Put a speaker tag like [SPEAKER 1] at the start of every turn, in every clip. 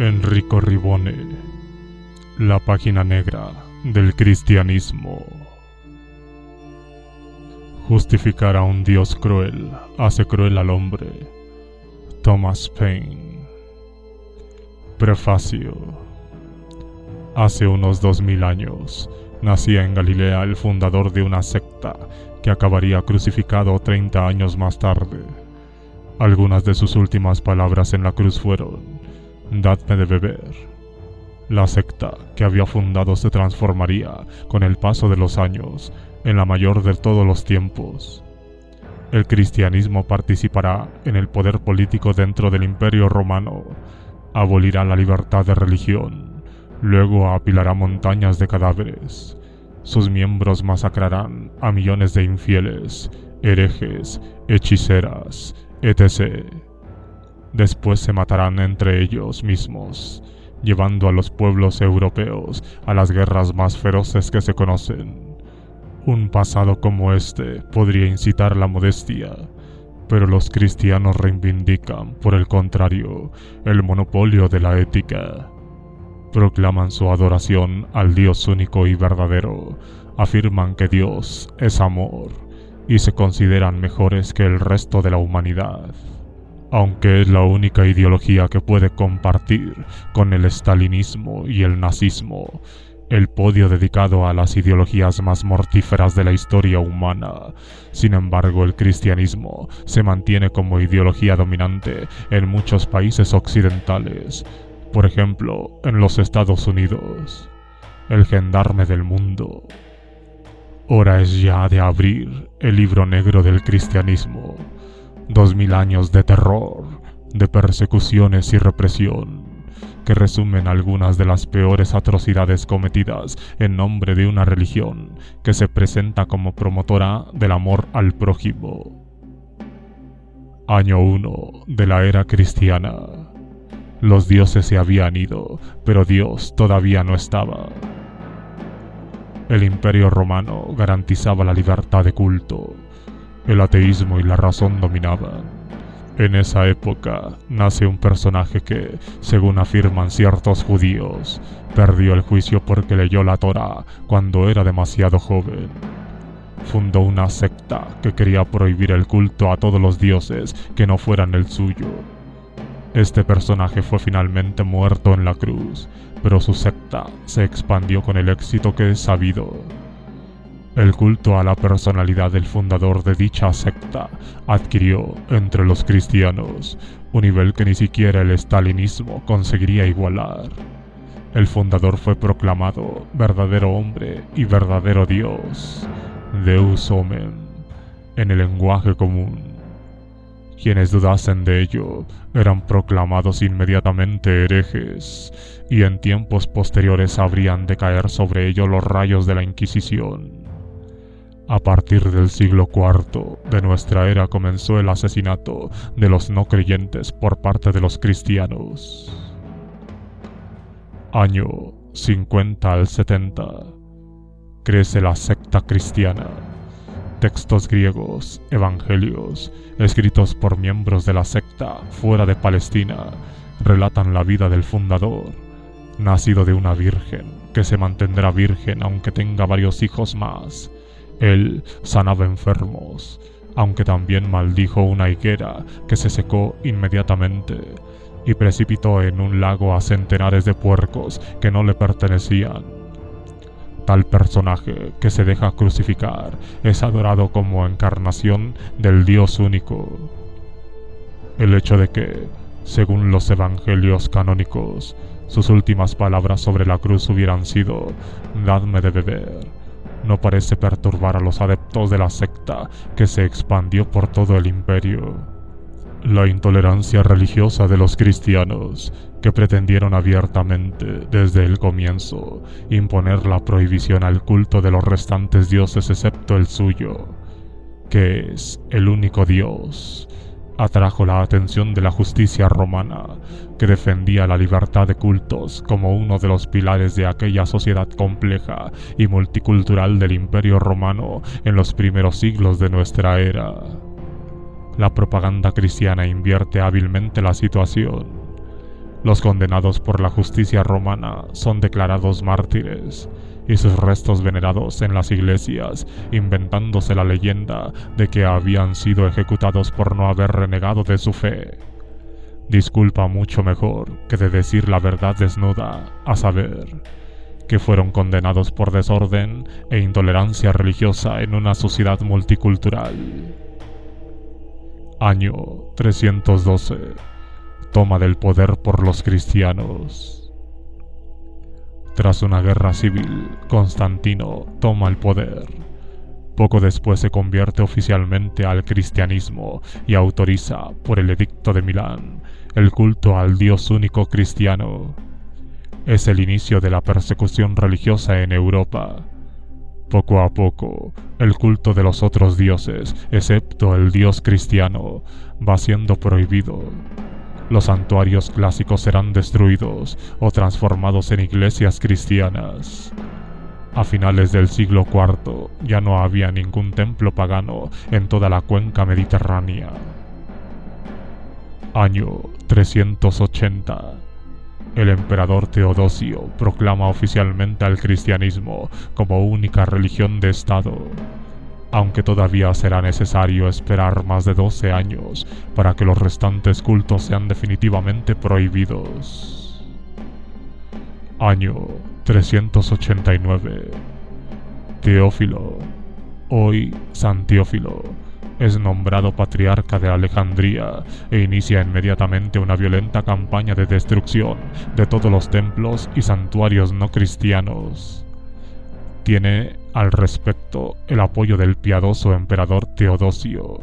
[SPEAKER 1] Enrico Ribone, la página negra del cristianismo. Justificar a un Dios cruel hace cruel al hombre. Thomas Paine. Prefacio. Hace unos 2000 años nacía en Galilea el fundador de una secta que acabaría crucificado 30 años más tarde. Algunas de sus últimas palabras en la cruz fueron: "Dadme de beber". La secta que había fundado se transformaría, con el paso de los años, en la mayor de todos los tiempos. El cristianismo participará en el poder político dentro del Imperio Romano, abolirá la libertad de religión, luego apilará montañas de cadáveres. Sus miembros masacrarán a millones de infieles, herejes, hechiceras, etc. Después se matarán entre ellos mismos, llevando a los pueblos europeos a las guerras más feroces que se conocen. Un pasado como este podría incitar la modestia, pero los cristianos reivindican, por el contrario, el monopolio de la ética. Proclaman su adoración al Dios único y verdadero, afirman que Dios es amor y se consideran mejores que el resto de la humanidad. Aunque es la única ideología que puede compartir con el stalinismo y el nazismo, el podio dedicado a las ideologías más mortíferas de la historia humana. Sin embargo, el cristianismo se mantiene como ideología dominante en muchos países occidentales. Por ejemplo, en los Estados Unidos, el gendarme del mundo. Hora es ya de abrir el libro negro del cristianismo. 2000 años de terror, de persecuciones y represión, que resumen algunas de las peores atrocidades cometidas en nombre de una religión que se presenta como promotora del amor al prójimo. Año 1 de la era cristiana. Los dioses se habían ido, pero Dios todavía no estaba. El Imperio Romano garantizaba la libertad de culto. El ateísmo y la razón dominaban. En esa época nace un personaje que, según afirman ciertos judíos, perdió el juicio porque leyó la Torá cuando era demasiado joven. Fundó una secta que quería prohibir el culto a todos los dioses que no fueran el suyo. Este personaje fue finalmente muerto en la cruz, pero su secta se expandió con el éxito que es sabido. El culto a la personalidad del fundador de dicha secta adquirió, entre los cristianos, un nivel que ni siquiera el stalinismo conseguiría igualar. El fundador fue proclamado verdadero hombre y verdadero Dios, Deus Homen, en el lenguaje común. Quienes dudasen de ello eran proclamados inmediatamente herejes, y en tiempos posteriores habrían de caer sobre ellos los rayos de la Inquisición. A partir del siglo IV de nuestra era comenzó el asesinato de los no creyentes por parte de los cristianos. Año 50 al 70. Crece la secta cristiana. Textos griegos, evangelios, escritos por miembros de la secta fuera de Palestina, relatan la vida del fundador, nacido de una virgen, que se mantendrá virgen aunque tenga varios hijos más. Él sanaba enfermos, aunque también maldijo una higuera que se secó inmediatamente y precipitó en un lago a centenares de puercos que no le pertenecían. Tal personaje que se deja crucificar es adorado como encarnación del Dios único. El hecho de que, según los evangelios canónicos, sus últimas palabras sobre la cruz hubieran sido "Dadme de beber", no parece perturbar a los adeptos de la secta que se expandió por todo el imperio. La intolerancia religiosa de los cristianos, que pretendieron abiertamente desde el comienzo imponer la prohibición al culto de los restantes dioses excepto el suyo, que es el único Dios, atrajo la atención de la justicia romana, que defendía la libertad de cultos como uno de los pilares de aquella sociedad compleja y multicultural del Imperio Romano en los primeros siglos de nuestra era. La propaganda cristiana invierte hábilmente la situación. Los condenados por la justicia romana son declarados mártires y sus restos venerados en las iglesias, inventándose la leyenda de que habían sido ejecutados por no haber renegado de su fe. Disculpa mucho mejor que de decir la verdad desnuda, a saber, que fueron condenados por desorden e intolerancia religiosa en una sociedad multicultural. Año 312. Toma del poder por los cristianos. Tras una guerra civil, Constantino toma el poder. Poco después se convierte oficialmente al cristianismo y autoriza, por el Edicto de Milán, el culto al Dios único cristiano. Es el inicio de la persecución religiosa en Europa. Poco a poco, el culto de los otros dioses, excepto el Dios cristiano, va siendo prohibido. Los santuarios clásicos serán destruidos o transformados en iglesias cristianas. A finales del siglo IV ya no había ningún templo pagano en toda la cuenca mediterránea. Año 380. El emperador Teodosio proclama oficialmente al cristianismo como única religión de Estado, aunque todavía será necesario esperar más de 12 años para que los restantes cultos sean definitivamente prohibidos. Año 389. Teófilo, hoy San Teófilo, es nombrado patriarca de Alejandría e inicia inmediatamente una violenta campaña de destrucción de todos los templos y santuarios no cristianos. Tiene al respecto el apoyo del piadoso emperador Teodosio.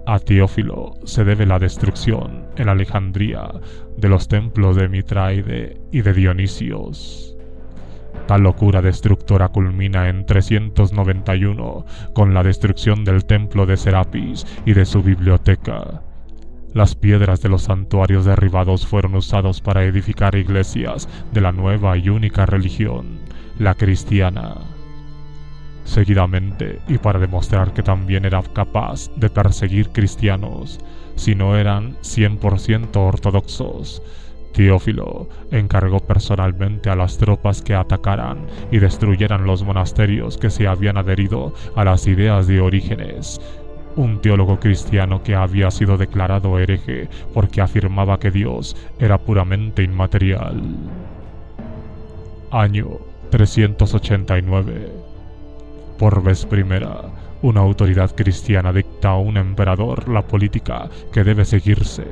[SPEAKER 1] A Teófilo se debe la destrucción en Alejandría de los templos de Mitraide y de Dionisios. Tal locura destructora culmina en 391 con la destrucción del templo de Serapis y de su biblioteca. Las piedras de los santuarios derribados fueron usados para edificar iglesias de la nueva y única religión, la cristiana. Seguidamente, y para demostrar que también era capaz de perseguir cristianos, si no eran 100% ortodoxos, Teófilo encargó personalmente a las tropas que atacaran y destruyeran los monasterios que se habían adherido a las ideas de Orígenes, un teólogo cristiano que había sido declarado hereje porque afirmaba que Dios era puramente inmaterial. Año 389. Por vez primera, una autoridad cristiana dicta a un emperador la política que debe seguirse.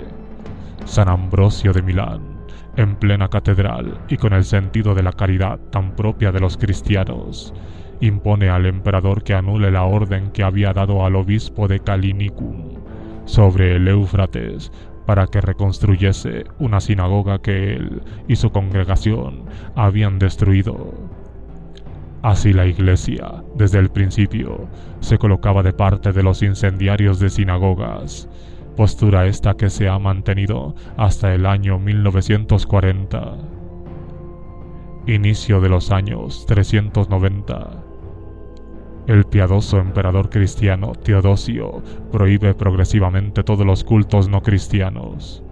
[SPEAKER 1] San Ambrosio de Milán, en plena catedral y con el sentido de la caridad tan propia de los cristianos, impone al emperador que anule la orden que había dado al obispo de Callinicum sobre el Éufrates para que reconstruyese una sinagoga que él y su congregación habían destruido. Así la Iglesia, desde el principio, se colocaba de parte de los incendiarios de sinagogas, postura esta que se ha mantenido hasta el año 1940. Inicio de los años 390. El piadoso emperador cristiano Teodosio prohíbe progresivamente todos los cultos no cristianos.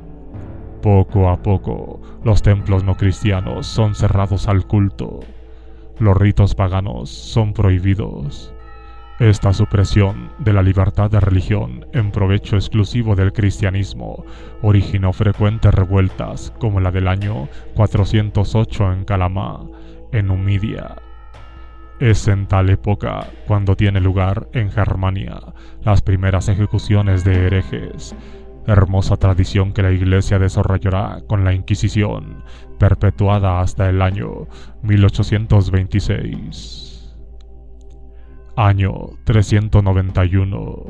[SPEAKER 1] Poco a poco, los templos no cristianos son cerrados al culto. Los ritos paganos son prohibidos. Esta supresión de la libertad de religión en provecho exclusivo del cristianismo originó frecuentes revueltas como la del año 408 en Calamá, en Numidia. Es en tal época cuando tiene lugar en Germania las primeras ejecuciones de herejes, hermosa tradición que la Iglesia desarrollará con la Inquisición, perpetuada hasta el año 1826. Año 391.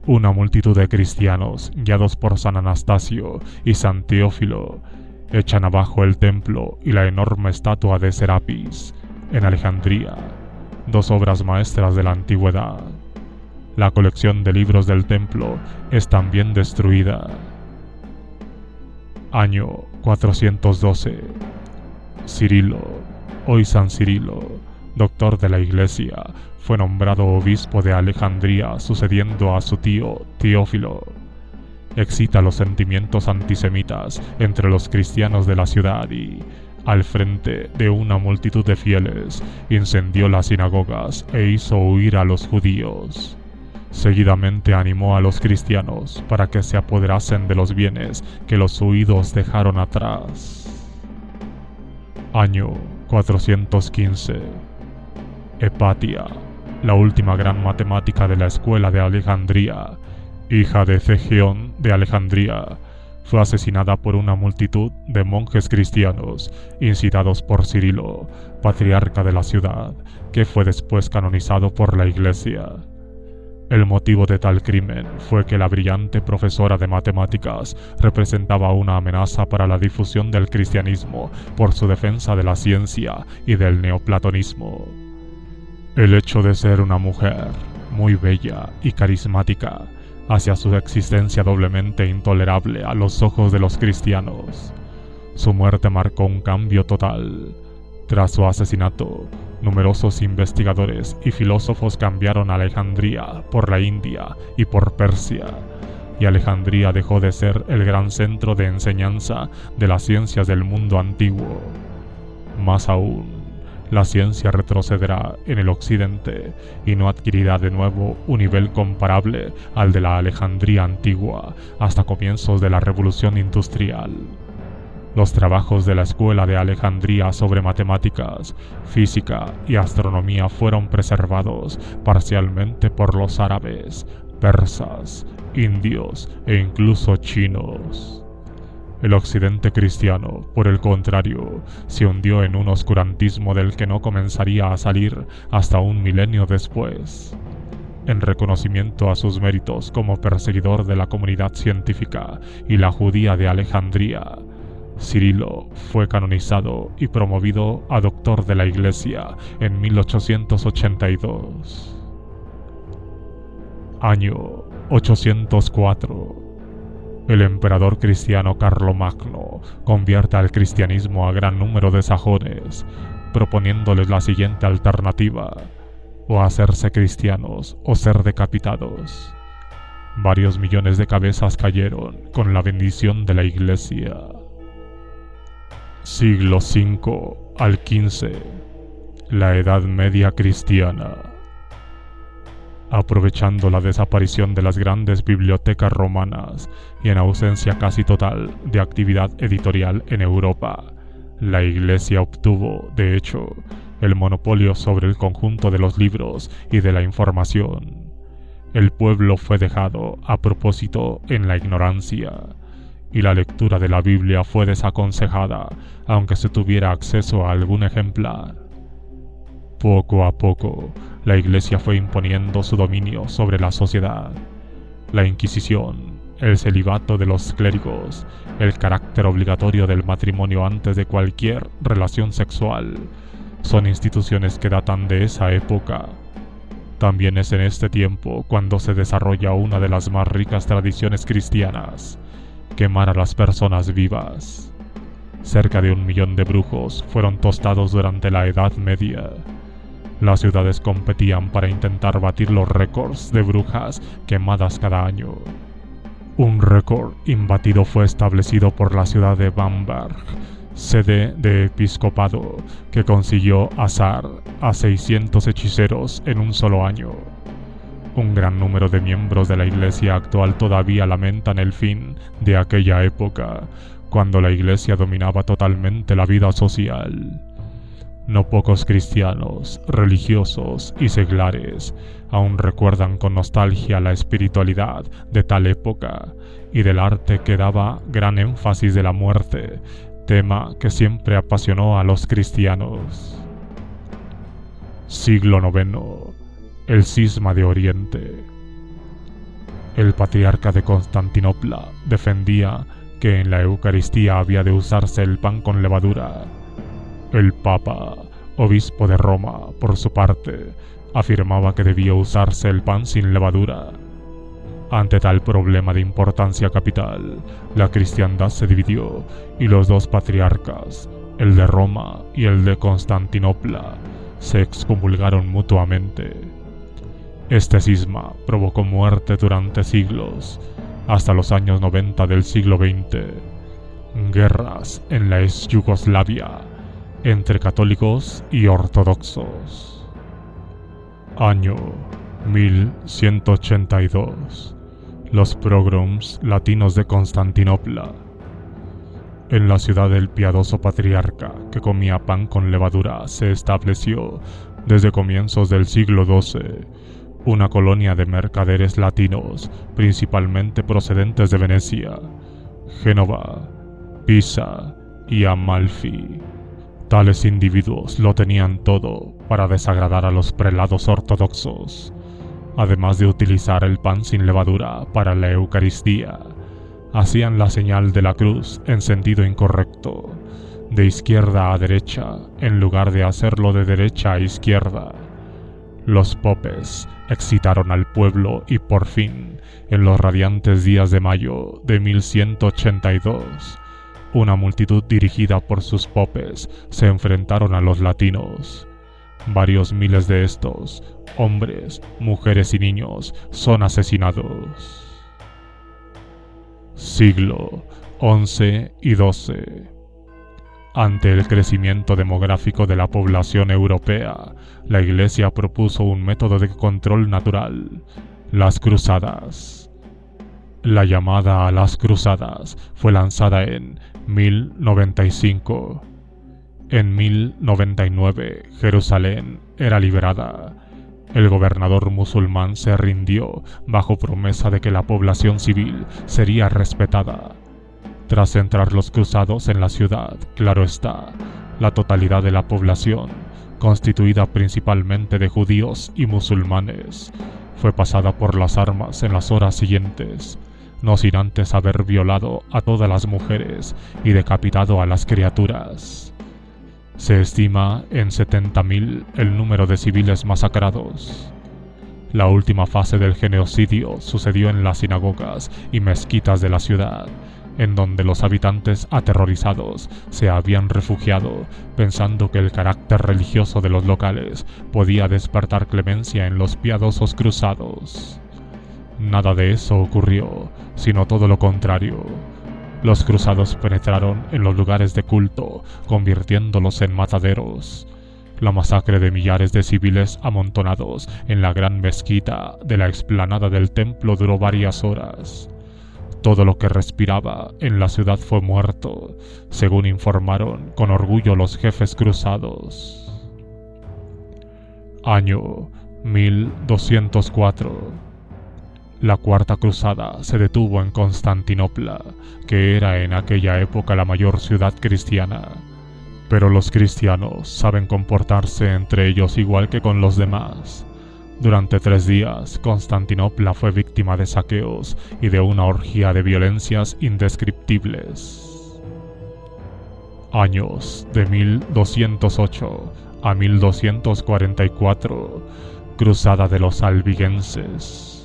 [SPEAKER 1] Una multitud de cristianos, guiados por San Anastasio y San Teófilo, echan abajo el templo y la enorme estatua de Serapis, en Alejandría, dos obras maestras de la antigüedad. La colección de libros del templo es también destruida. Año 412. Cirilo, hoy San Cirilo, doctor de la Iglesia, fue nombrado obispo de Alejandría sucediendo a su tío Teófilo. excita los sentimientos antisemitas entre los cristianos de la ciudad y, al frente de una multitud de fieles, incendió las sinagogas e hizo huir a los judíos. Seguidamente animó a los cristianos para que se apoderasen de los bienes que los huidos dejaron atrás. Año 415. Hepatia, la última gran matemática de la escuela de Alejandría, hija de Cegeón de Alejandría, fue asesinada por una multitud de monjes cristianos incitados por Cirilo, patriarca de la ciudad, que fue después canonizado por la Iglesia. El motivo de tal crimen fue que la brillante profesora de matemáticas representaba una amenaza para la difusión del cristianismo por su defensa de la ciencia y del neoplatonismo. El hecho de ser una mujer muy bella y carismática hacía su existencia doblemente intolerable a los ojos de los cristianos. Su muerte marcó un cambio total. Tras su asesinato, numerosos investigadores y filósofos cambiaron Alejandría por la India y por Persia, y Alejandría dejó de ser el gran centro de enseñanza de las ciencias del mundo antiguo. Más aún, la ciencia retrocederá en el occidente y no adquirirá de nuevo un nivel comparable al de la Alejandría antigua hasta comienzos de la Revolución Industrial. Los trabajos de la escuela de Alejandría sobre matemáticas, física y astronomía fueron preservados parcialmente por los árabes, persas, indios e incluso chinos. El occidente cristiano, por el contrario, se hundió en un oscurantismo del que no comenzaría a salir hasta un milenio después. En reconocimiento a sus méritos como perseguidor de la comunidad científica y la judía de Alejandría, Cirilo fue canonizado y promovido a doctor de la Iglesia en 1882. Año 804. El emperador cristiano Carlomagno convierte al cristianismo a gran número de sajones, proponiéndoles la siguiente alternativa: o hacerse cristianos o ser decapitados. Varios millones de cabezas cayeron con la bendición de la Iglesia. Siglo V al XV. La Edad Media cristiana. Aprovechando la desaparición de las grandes bibliotecas romanas y en ausencia casi total de actividad editorial en Europa, la Iglesia obtuvo, de hecho, el monopolio sobre el conjunto de los libros y de la información. El pueblo fue dejado a propósito en la ignorancia, y la lectura de la Biblia fue desaconsejada, aunque se tuviera acceso a algún ejemplar. Poco a poco, la Iglesia fue imponiendo su dominio sobre la sociedad. La Inquisición, el celibato de los clérigos, el carácter obligatorio del matrimonio antes de cualquier relación sexual, son instituciones que datan de esa época. También es en este tiempo cuando se desarrolla una de las más ricas tradiciones cristianas: quemar a las personas vivas. Cerca de 1 millón de brujos fueron tostados durante la Edad Media. Las ciudades competían para intentar batir los récords de brujas quemadas cada año. Un récord imbatido fue establecido por la ciudad de Bamberg, sede de episcopado, que consiguió asar a 600 hechiceros en un solo año. Un gran número de miembros de la Iglesia actual todavía lamentan el fin de aquella época, cuando la Iglesia dominaba totalmente la vida social. No pocos cristianos, religiosos y seglares aún recuerdan con nostalgia la espiritualidad de tal época y del arte que daba gran énfasis de la muerte, tema que siempre apasionó a los cristianos. Siglo IX. El cisma de Oriente. El patriarca de Constantinopla defendía que en la Eucaristía había de usarse el pan con levadura. El Papa, obispo de Roma, por su parte, afirmaba que debía usarse el pan sin levadura. Ante tal problema de importancia capital, la cristiandad se dividió y los dos patriarcas, el de Roma y el de Constantinopla, se excomulgaron mutuamente. Este cisma provocó muerte durante siglos, hasta los años 90 del siglo XX. Guerras en la ex Yugoslavia entre católicos y ortodoxos. Año 1182. Los pogroms latinos de Constantinopla. En la ciudad del piadoso patriarca que comía pan con levadura se estableció, desde comienzos del siglo XII, una colonia de mercaderes latinos, principalmente procedentes de Venecia, Génova, Pisa y Amalfi. Tales individuos lo tenían todo para desagradar a los prelados ortodoxos, además de utilizar el pan sin levadura para la Eucaristía. Hacían la señal de la cruz en sentido incorrecto, de izquierda a derecha, en lugar de hacerlo de derecha a izquierda. Los popes excitaron al pueblo y por fin, en los radiantes días de mayo de 1182, una multitud dirigida por sus popes se enfrentaron a los latinos. Varios miles de estos, hombres, mujeres y niños, son asesinados. Siglo XI y XII. Ante el crecimiento demográfico de la población europea, la Iglesia propuso un método de control natural: las cruzadas. La llamada a las cruzadas fue lanzada en 1095. En 1099, Jerusalén era liberada. El gobernador musulmán se rindió bajo promesa de que la población civil sería respetada. Tras entrar los cruzados en la ciudad, claro está, la totalidad de la población, constituida principalmente de judíos y musulmanes, fue pasada por las armas en las horas siguientes, no sin antes haber violado a todas las mujeres y decapitado a las criaturas. Se estima en 70.000 el número de civiles masacrados. La última fase del genocidio sucedió en las sinagogas y mezquitas de la ciudad, en donde los habitantes aterrorizados se habían refugiado, pensando que el carácter religioso de los locales podía despertar clemencia en los piadosos cruzados. Nada de eso ocurrió, sino todo lo contrario. Los cruzados penetraron en los lugares de culto, convirtiéndolos en mataderos. La masacre de millares de civiles amontonados en la gran mezquita de la explanada del templo duró varias horas. Todo lo que respiraba en la ciudad fue muerto, según informaron con orgullo los jefes cruzados. Año 1204. La Cuarta Cruzada se detuvo en Constantinopla, que era en aquella época la mayor ciudad cristiana. Pero los cristianos saben comportarse entre ellos igual que con los demás. Durante 3 días, Constantinopla fue víctima de saqueos y de una orgía de violencias indescriptibles. Años de 1208 a 1244, Cruzada de los Albigenses.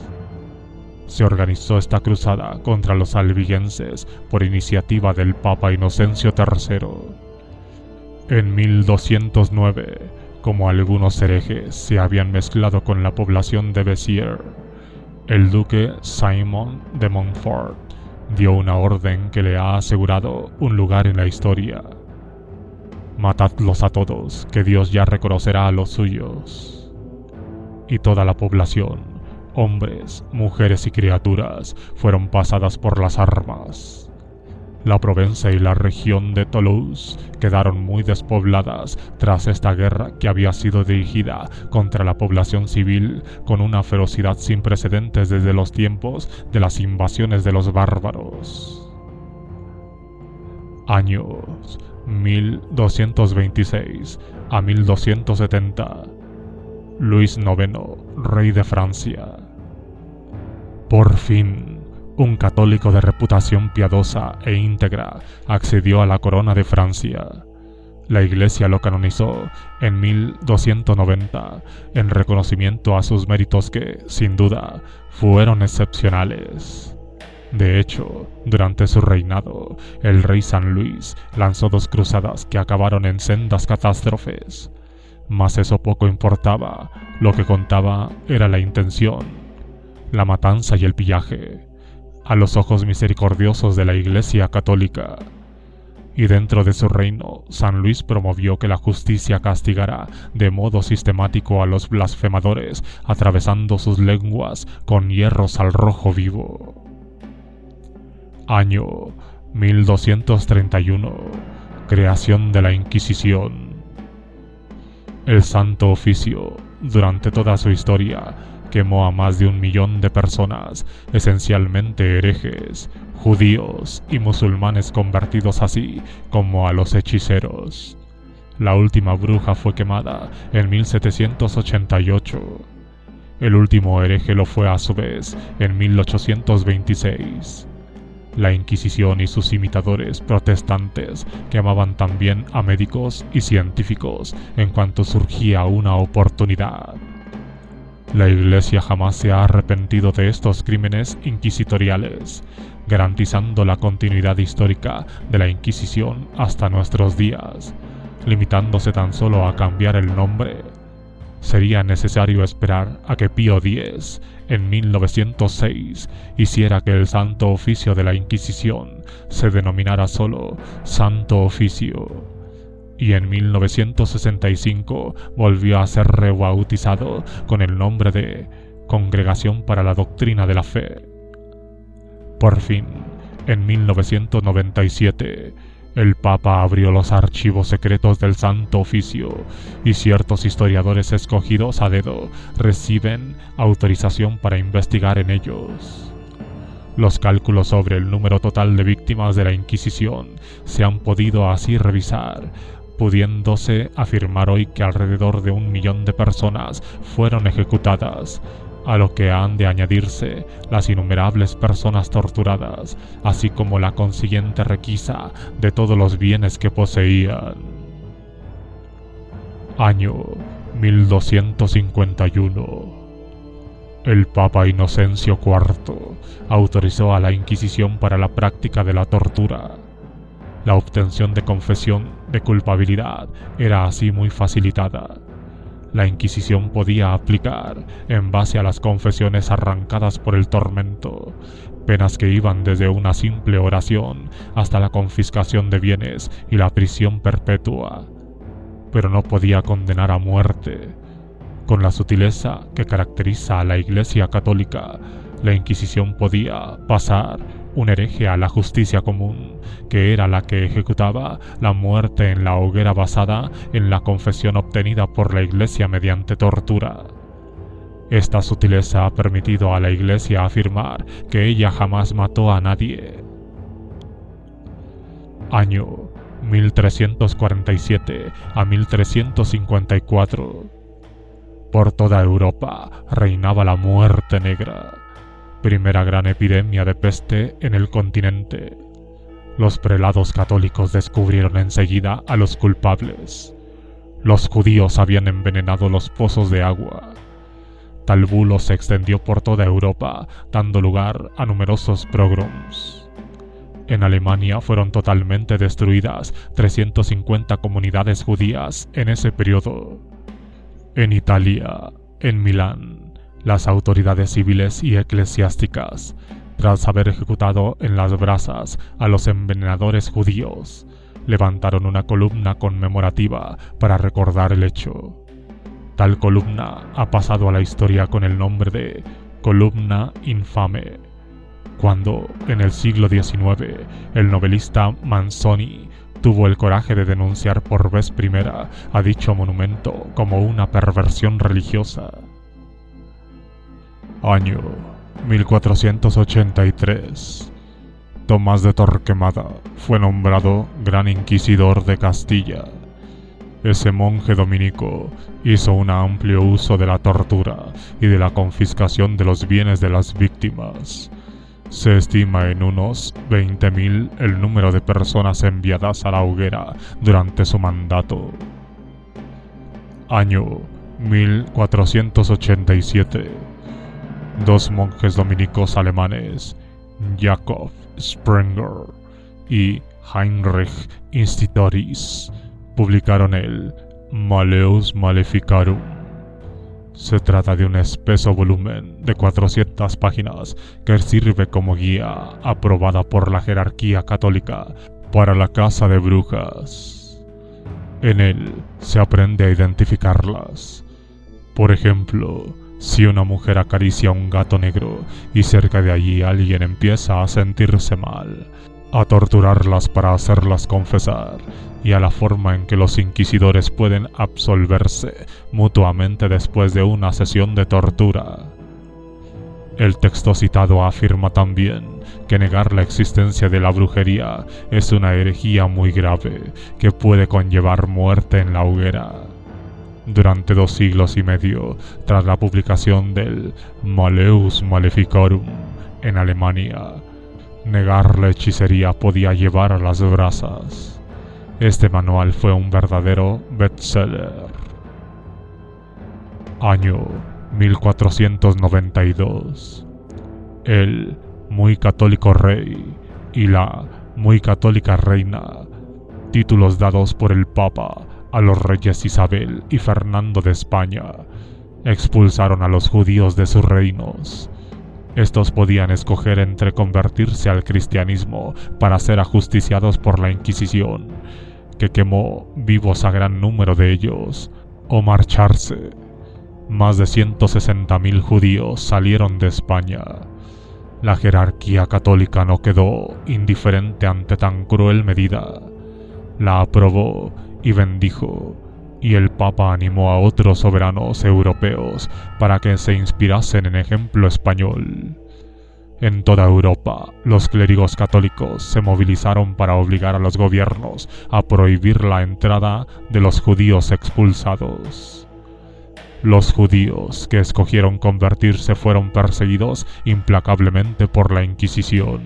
[SPEAKER 1] Se organizó esta cruzada contra los albigenses por iniciativa del Papa Inocencio III. En 1209, como algunos herejes se habían mezclado con la población de Béziers, el duque Simon de Montfort dio una orden que le ha asegurado un lugar en la historia: matadlos a todos, que Dios ya reconocerá a los suyos. Y toda la población, hombres, mujeres y criaturas, fueron pasadas por las armas. La Provenza y la región de Toulouse quedaron muy despobladas tras esta guerra que había sido dirigida contra la población civil con una ferocidad sin precedentes desde los tiempos de las invasiones de los bárbaros. Años 1226 a 1270. Luis IX, rey de Francia. Por fin, un católico de reputación piadosa e íntegra accedió a la corona de Francia. La Iglesia lo canonizó en 1290 en reconocimiento a sus méritos que, sin duda, fueron excepcionales. De hecho, durante su reinado, el rey San Luis lanzó 2 cruzadas que acabaron en sendas catástrofes. Mas eso poco importaba, lo que contaba era la intención, la matanza y el pillaje. a los ojos misericordiosos de la Iglesia Católica. Y dentro de su reino, San Luis promovió que la justicia castigara de modo sistemático a los blasfemadores, atravesando sus lenguas con hierros al rojo vivo. Año 1231. Creación de la Inquisición. El Santo Oficio, durante toda su historia, quemó a más de 1 millón de personas, esencialmente herejes, judíos y musulmanes convertidos, así como a los hechiceros. La última bruja fue quemada en 1788. El último hereje lo fue a su vez en 1826. La Inquisición y sus imitadores protestantes quemaban también a médicos y científicos en cuanto surgía una oportunidad. La Iglesia jamás se ha arrepentido de estos crímenes inquisitoriales, garantizando la continuidad histórica de la Inquisición hasta nuestros días, limitándose tan solo a cambiar el nombre. Sería necesario esperar a que Pío X, en 1906, hiciera que el Santo Oficio de la Inquisición se denominara solo Santo Oficio, y en 1965 volvió a ser rebautizado con el nombre de Congregación para la Doctrina de la Fe. Por fin, en 1997, el Papa abrió los archivos secretos del Santo Oficio y ciertos historiadores escogidos a dedo reciben autorización para investigar en ellos. Los cálculos sobre el número total de víctimas de la Inquisición se han podido así revisar, pudiéndose afirmar hoy que alrededor de 1 millón de personas fueron ejecutadas, a lo que han de añadirse las innumerables personas torturadas, así como la consiguiente requisa de todos los bienes que poseían. Año 1251. El Papa Inocencio IV autorizó a la Inquisición para la práctica de la tortura. La obtención de confesión de culpabilidad era así muy facilitada. La Inquisición podía aplicar, en base a las confesiones arrancadas por el tormento, penas que iban desde una simple oración hasta la confiscación de bienes y la prisión perpetua, pero no podía condenar a muerte. Con la sutileza que caracteriza a la Iglesia Católica, la Inquisición podía pasar un hereje a la justicia común, que era la que ejecutaba la muerte en la hoguera basada en la confesión obtenida por la Iglesia mediante tortura. Esta sutileza ha permitido a la Iglesia afirmar que ella jamás mató a nadie. Año 1347 a 1354. Por toda Europa reinaba la muerte negra, primera gran epidemia de peste en el continente. Los prelados católicos descubrieron enseguida a los culpables. Los judíos habían envenenado los pozos de agua. Tal bulo se extendió por toda Europa, dando lugar a numerosos pogroms. En Alemania fueron totalmente destruidas 350 comunidades judías en ese periodo. En Italia, en Milán, las autoridades civiles y eclesiásticas, tras haber ejecutado en las brasas a los envenenadores judíos, levantaron una columna conmemorativa para recordar el hecho. Tal columna ha pasado a la historia con el nombre de Columna Infame, cuando, en el siglo XIX, el novelista Manzoni tuvo el coraje de denunciar por vez primera a dicho monumento como una perversión religiosa. Año 1483. Tomás de Torquemada fue nombrado Gran Inquisidor de Castilla. Ese monje dominico hizo un amplio uso de la tortura y de la confiscación de los bienes de las víctimas. Se estima en unos 20.000 el número de personas enviadas a la hoguera durante su mandato. Año 1487. Dos monjes dominicos alemanes, Jakob Sprenger y Heinrich Institoris, publicaron el Malleus Maleficarum. Se trata de un espeso volumen de 400 páginas que sirve como guía aprobada por la jerarquía católica para la caza de brujas. En él se aprende a identificarlas. Por ejemplo, si una mujer acaricia a un gato negro y cerca de allí alguien empieza a sentirse mal, a torturarlas para hacerlas confesar y a la forma en que los inquisidores pueden absolverse mutuamente después de una sesión de tortura. El texto citado afirma también que negar la existencia de la brujería es una herejía muy grave que puede conllevar muerte en la hoguera. Durante 2 siglos y medio, tras la publicación del Malleus Maleficarum en Alemania, negar la hechicería podía llevar a las brasas. Este manual fue un verdadero bestseller. Año 1492. El muy católico rey y la muy católica reina, títulos dados por el Papa a los reyes Isabel y Fernando de España, expulsaron a los judíos de sus reinos. Estos podían escoger entre convertirse al cristianismo para ser ajusticiados por la Inquisición, que quemó vivos a gran número de ellos, o marcharse. Más de 160.000 judíos salieron de España. La jerarquía católica no quedó indiferente ante tan cruel medida. La aprobó y bendijo, y el Papa animó a otros soberanos europeos para que se inspirasen en ejemplo español. En toda Europa, los clérigos católicos se movilizaron para obligar a los gobiernos a prohibir la entrada de los judíos expulsados. Los judíos que escogieron convertirse fueron perseguidos implacablemente por la Inquisición.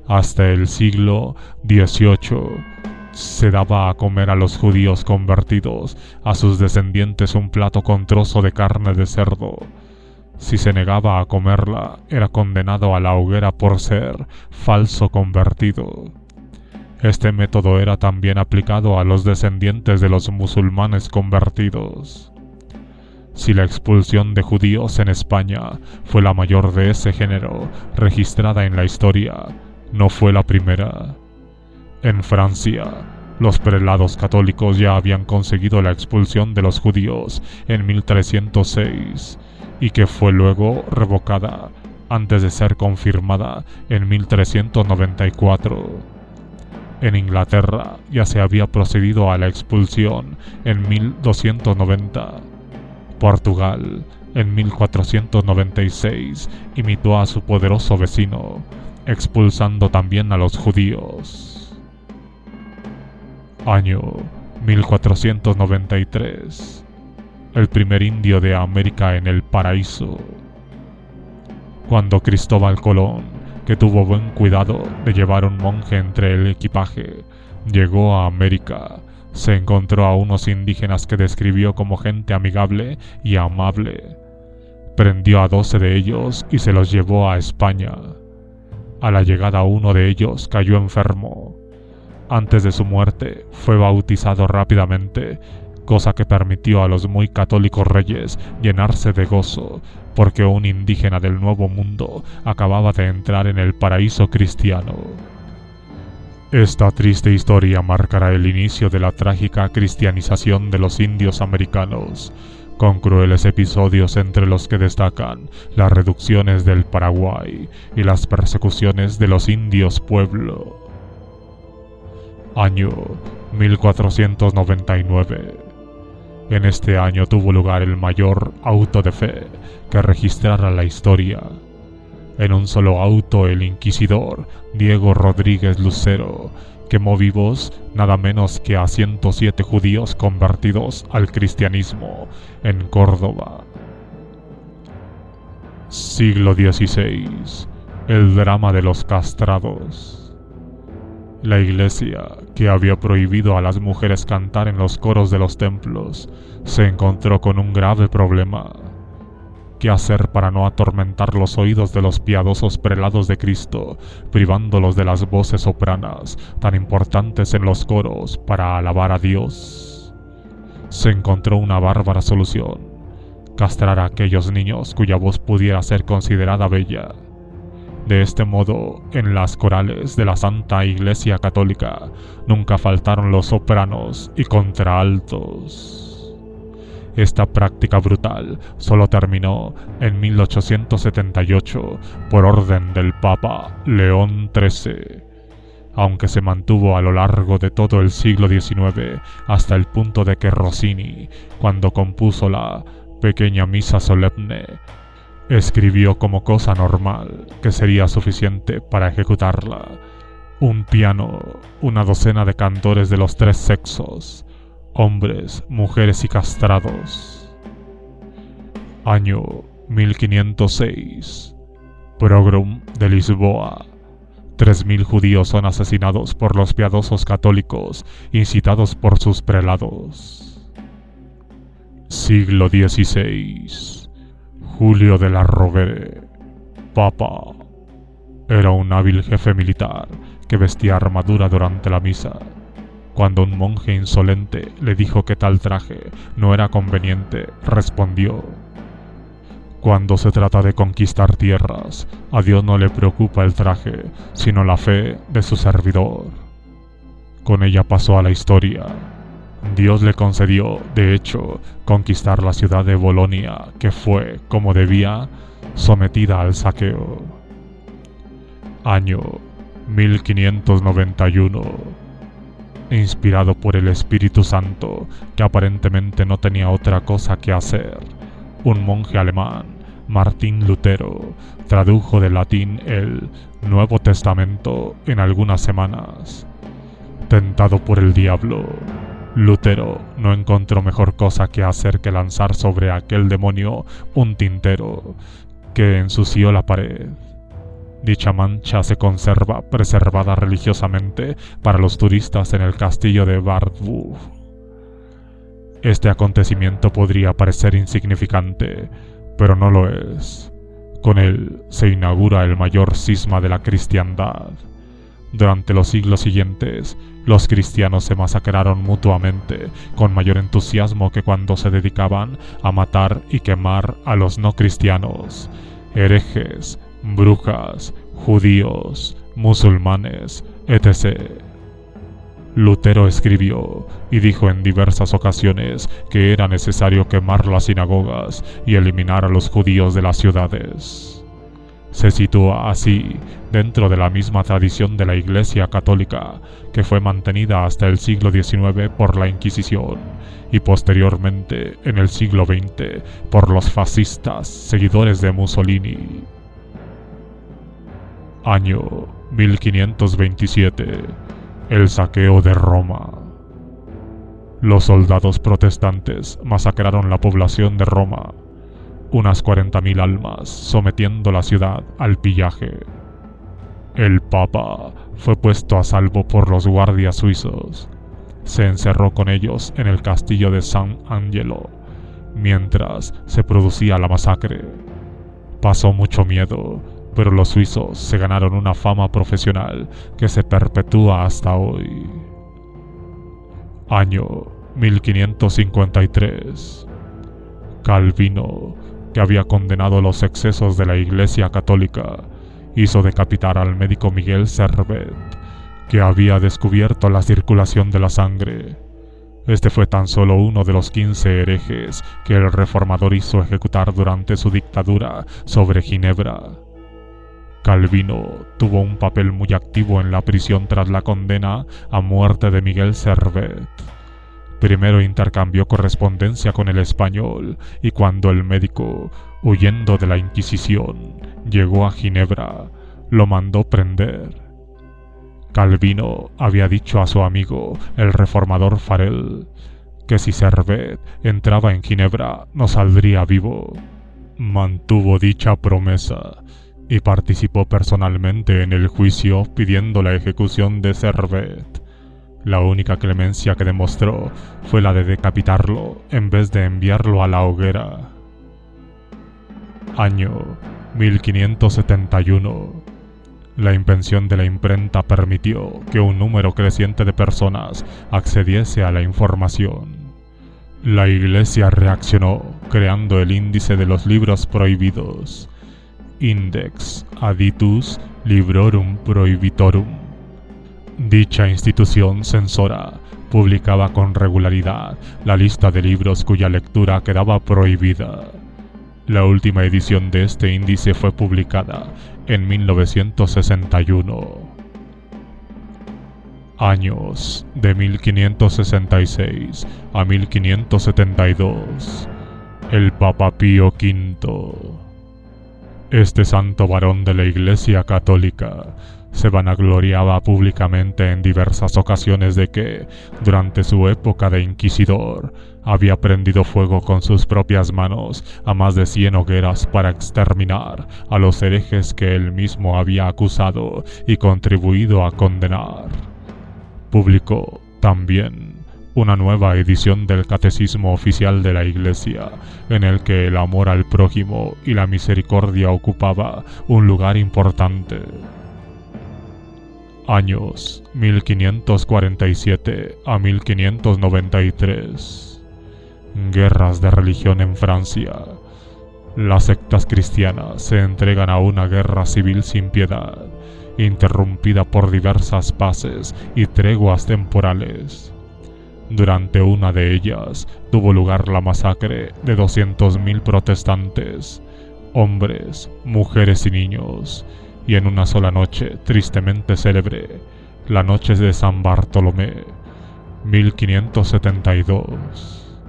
[SPEAKER 1] Hasta el siglo XVIII se daba a comer a los judíos convertidos, a sus descendientes, un plato con trozo de carne de cerdo. Si se negaba a comerla, era condenado a la hoguera por ser falso convertido. Este método era también aplicado a los descendientes de los musulmanes convertidos. Si la expulsión de judíos en España fue la mayor de ese género registrada en la historia, no fue la primera. En Francia, los prelados católicos ya habían conseguido la expulsión de los judíos en 1306, y que fue luego revocada antes de ser confirmada en 1394. En Inglaterra ya se había procedido a la expulsión en 1290. Portugal, en 1496, imitó a su poderoso vecino, expulsando también a los judíos. Año 1493. El primer indio de América en el paraíso. Cuando Cristóbal Colón, que tuvo buen cuidado de llevar un monje entre el equipaje, llegó a América, se encontró a unos indígenas que describió como gente amigable y amable. Prendió a 12 de ellos y se los llevó a España. A la llegada uno de ellos cayó enfermo. Antes de su muerte fue bautizado rápidamente, cosa que permitió a los muy católicos reyes llenarse de gozo, porque un indígena del Nuevo Mundo acababa de entrar en el paraíso cristiano. Esta triste historia marcará el inicio de la trágica cristianización de los indios americanos, con crueles episodios entre los que destacan las reducciones del Paraguay y las persecuciones de los indios pueblo. Año 1499. En este año tuvo lugar el mayor auto de fe que registrara la historia. En un solo auto el inquisidor Diego Rodríguez Lucero quemó vivos nada menos que a 107 judíos convertidos al cristianismo en Córdoba. Siglo XVI. El drama de los castrados. La iglesia, que había prohibido a las mujeres cantar en los coros de los templos, se encontró con un grave problema. ¿Qué hacer para no atormentar los oídos de los piadosos prelados de Cristo, privándolos de las voces sopranas tan importantes en los coros para alabar a Dios? Se encontró una bárbara solución: castrar a aquellos niños cuya voz pudiera ser considerada bella. De este modo, en las corales de la Santa Iglesia Católica nunca faltaron los sopranos y contraaltos. Esta práctica brutal solo terminó en 1878 por orden del Papa León XIII, aunque se mantuvo a lo largo de todo el siglo XIX hasta el punto de que Rossini, cuando compuso la Pequeña Misa Solemne, escribió como cosa normal que sería suficiente para ejecutarla un piano, una docena de cantores de los tres sexos, hombres, mujeres y castrados. Año 1506. Pogrom de Lisboa. 3000 judíos son asesinados por los piadosos católicos, incitados por sus prelados. Siglo XVI. Julio de la Rovere, Papa. Era un hábil jefe militar que vestía armadura durante la misa. Cuando un monje insolente le dijo que tal traje no era conveniente, respondió: cuando se trata de conquistar tierras, a Dios no le preocupa el traje, sino la fe de su servidor. Con ella pasó a la historia. Dios le concedió, de hecho, conquistar la ciudad de Bolonia, que fue, como debía, sometida al saqueo. Año 1591. Inspirado por el Espíritu Santo, que aparentemente no tenía otra cosa que hacer, un monje alemán, Martín Lutero, tradujo del latín el Nuevo Testamento en algunas semanas. Tentado por el diablo, Lutero no encontró mejor cosa que hacer que lanzar sobre aquel demonio un tintero que ensució la pared. Dicha mancha se conserva preservada religiosamente para los turistas en el castillo de Wartburg. Este acontecimiento podría parecer insignificante, pero no lo es. Con él se inaugura el mayor cisma de la cristiandad. Durante los siglos siguientes, los cristianos se masacraron mutuamente con mayor entusiasmo que cuando se dedicaban a matar y quemar a los no cristianos, herejes, brujas, judíos, musulmanes, etc. Lutero escribió y dijo en diversas ocasiones que era necesario quemar las sinagogas y eliminar a los judíos de las ciudades. Se sitúa así dentro de la misma tradición de la Iglesia Católica, que fue mantenida hasta el siglo XIX por la Inquisición y posteriormente en el siglo XX por los fascistas seguidores de Mussolini. Año 1527. El saqueo de Roma. Los soldados protestantes masacraron la población de Roma, unas 40.000 almas, sometiendo la ciudad al pillaje. El Papa fue puesto a salvo por los guardias suizos. Se encerró con ellos en el castillo de San Angelo, mientras se producía la masacre. Pasó mucho miedo, pero los suizos se ganaron una fama profesional que se perpetúa hasta hoy. Año 1553. Calvino, que había condenado los excesos de la Iglesia Católica, hizo decapitar al médico Miguel Servet, que había descubierto la circulación de la sangre. Este fue tan solo uno de los 15 herejes que el reformador hizo ejecutar durante su dictadura sobre Ginebra. Calvino tuvo un papel muy activo en la prisión tras la condena a muerte de Miguel Servet. Primero intercambió correspondencia con el español y cuando el médico, huyendo de la Inquisición, llegó a Ginebra, lo mandó prender. Calvino había dicho a su amigo, el reformador Farel, que si Servet entraba en Ginebra no saldría vivo. Mantuvo dicha promesa y participó personalmente en el juicio pidiendo la ejecución de Servet. La única clemencia que demostró fue la de decapitarlo en vez de enviarlo a la hoguera. Año 1571. La invención de la imprenta permitió que un número creciente de personas accediese a la información. La Iglesia reaccionó creando el índice de los libros prohibidos, Index Aditus Librorum Prohibitorum. Dicha institución censora publicaba con regularidad la lista de libros cuya lectura quedaba prohibida. La última edición de este índice fue publicada en 1961. Años de 1566 a 1572. El Papa Pío V. Este santo varón de la Iglesia Católica se vanagloriaba públicamente en diversas ocasiones de que, durante su época de inquisidor, había prendido fuego con sus propias manos a más de 100 hogueras para exterminar a los herejes que él mismo había acusado y contribuido a condenar. Publicó también una nueva edición del Catecismo Oficial de la Iglesia, en el que el amor al prójimo y la misericordia ocupaba un lugar importante. Años 1547 a 1593. Guerras de religión en Francia. Las sectas cristianas se entregan a una guerra civil sin piedad, interrumpida por diversas paces y treguas temporales. Durante una de ellas tuvo lugar la masacre de 200.000 protestantes, hombres, mujeres y niños, y en una sola noche tristemente célebre, la noche de San Bartolomé, 1572.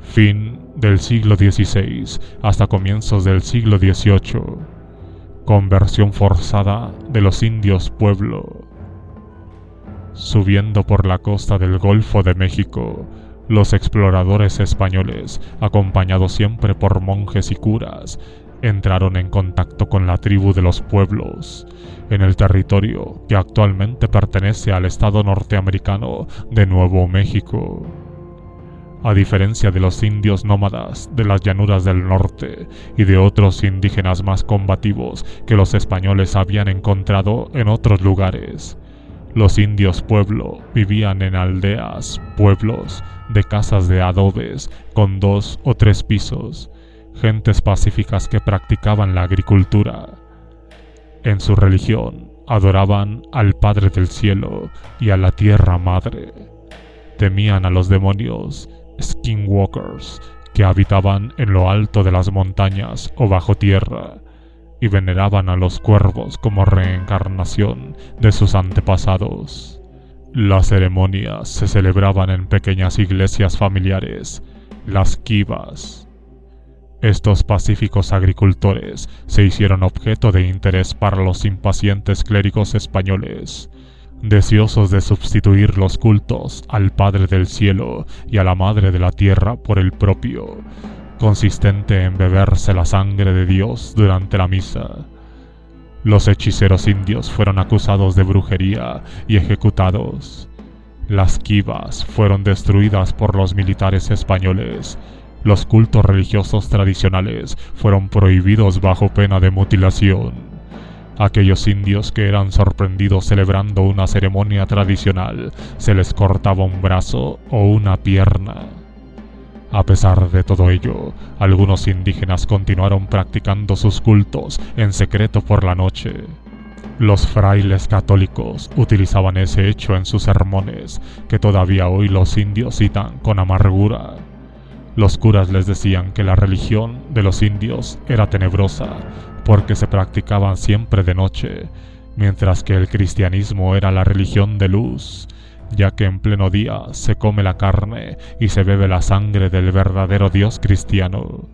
[SPEAKER 1] Fin del siglo XVI hasta comienzos del siglo XVIII. Conversión forzada de los indios pueblo. Subiendo por la costa del Golfo de México, los exploradores españoles, acompañados siempre por monjes y curas, entraron en contacto con la tribu de los pueblos, en el territorio que actualmente pertenece al estado norteamericano de Nuevo México. A diferencia de los indios nómadas de las llanuras del norte y de otros indígenas más combativos que los españoles habían encontrado en otros lugares, los indios pueblo vivían en aldeas, pueblos, de casas de adobes con 2 o 3 pisos, gentes pacíficas que practicaban la agricultura. En su religión adoraban al Padre del Cielo y a la Tierra Madre. Temían a los demonios skinwalkers que habitaban en lo alto de las montañas o bajo tierra, y veneraban a los cuervos como reencarnación de sus antepasados. Las ceremonias se celebraban en pequeñas iglesias familiares, las kivas. Estos pacíficos agricultores se hicieron objeto de interés para los impacientes clérigos españoles, deseosos de sustituir los cultos al Padre del Cielo y a la Madre de la Tierra por el propio, consistente en beberse la sangre de Dios durante la misa. Los hechiceros indios fueron acusados de brujería y ejecutados. Las kivas fueron destruidas por los militares españoles. Los cultos religiosos tradicionales fueron prohibidos bajo pena de mutilación. Aquellos indios que eran sorprendidos celebrando una ceremonia tradicional, se les cortaba un brazo o una pierna. A pesar de todo ello, algunos indígenas continuaron practicando sus cultos en secreto por la noche. Los frailes católicos utilizaban ese hecho en sus sermones, que todavía hoy los indios citan con amargura. Los curas les decían que la religión de los indios era tenebrosa, porque se practicaban siempre de noche, mientras que el cristianismo era la religión de luz, ya que en pleno día se come la carne y se bebe la sangre del verdadero Dios cristiano.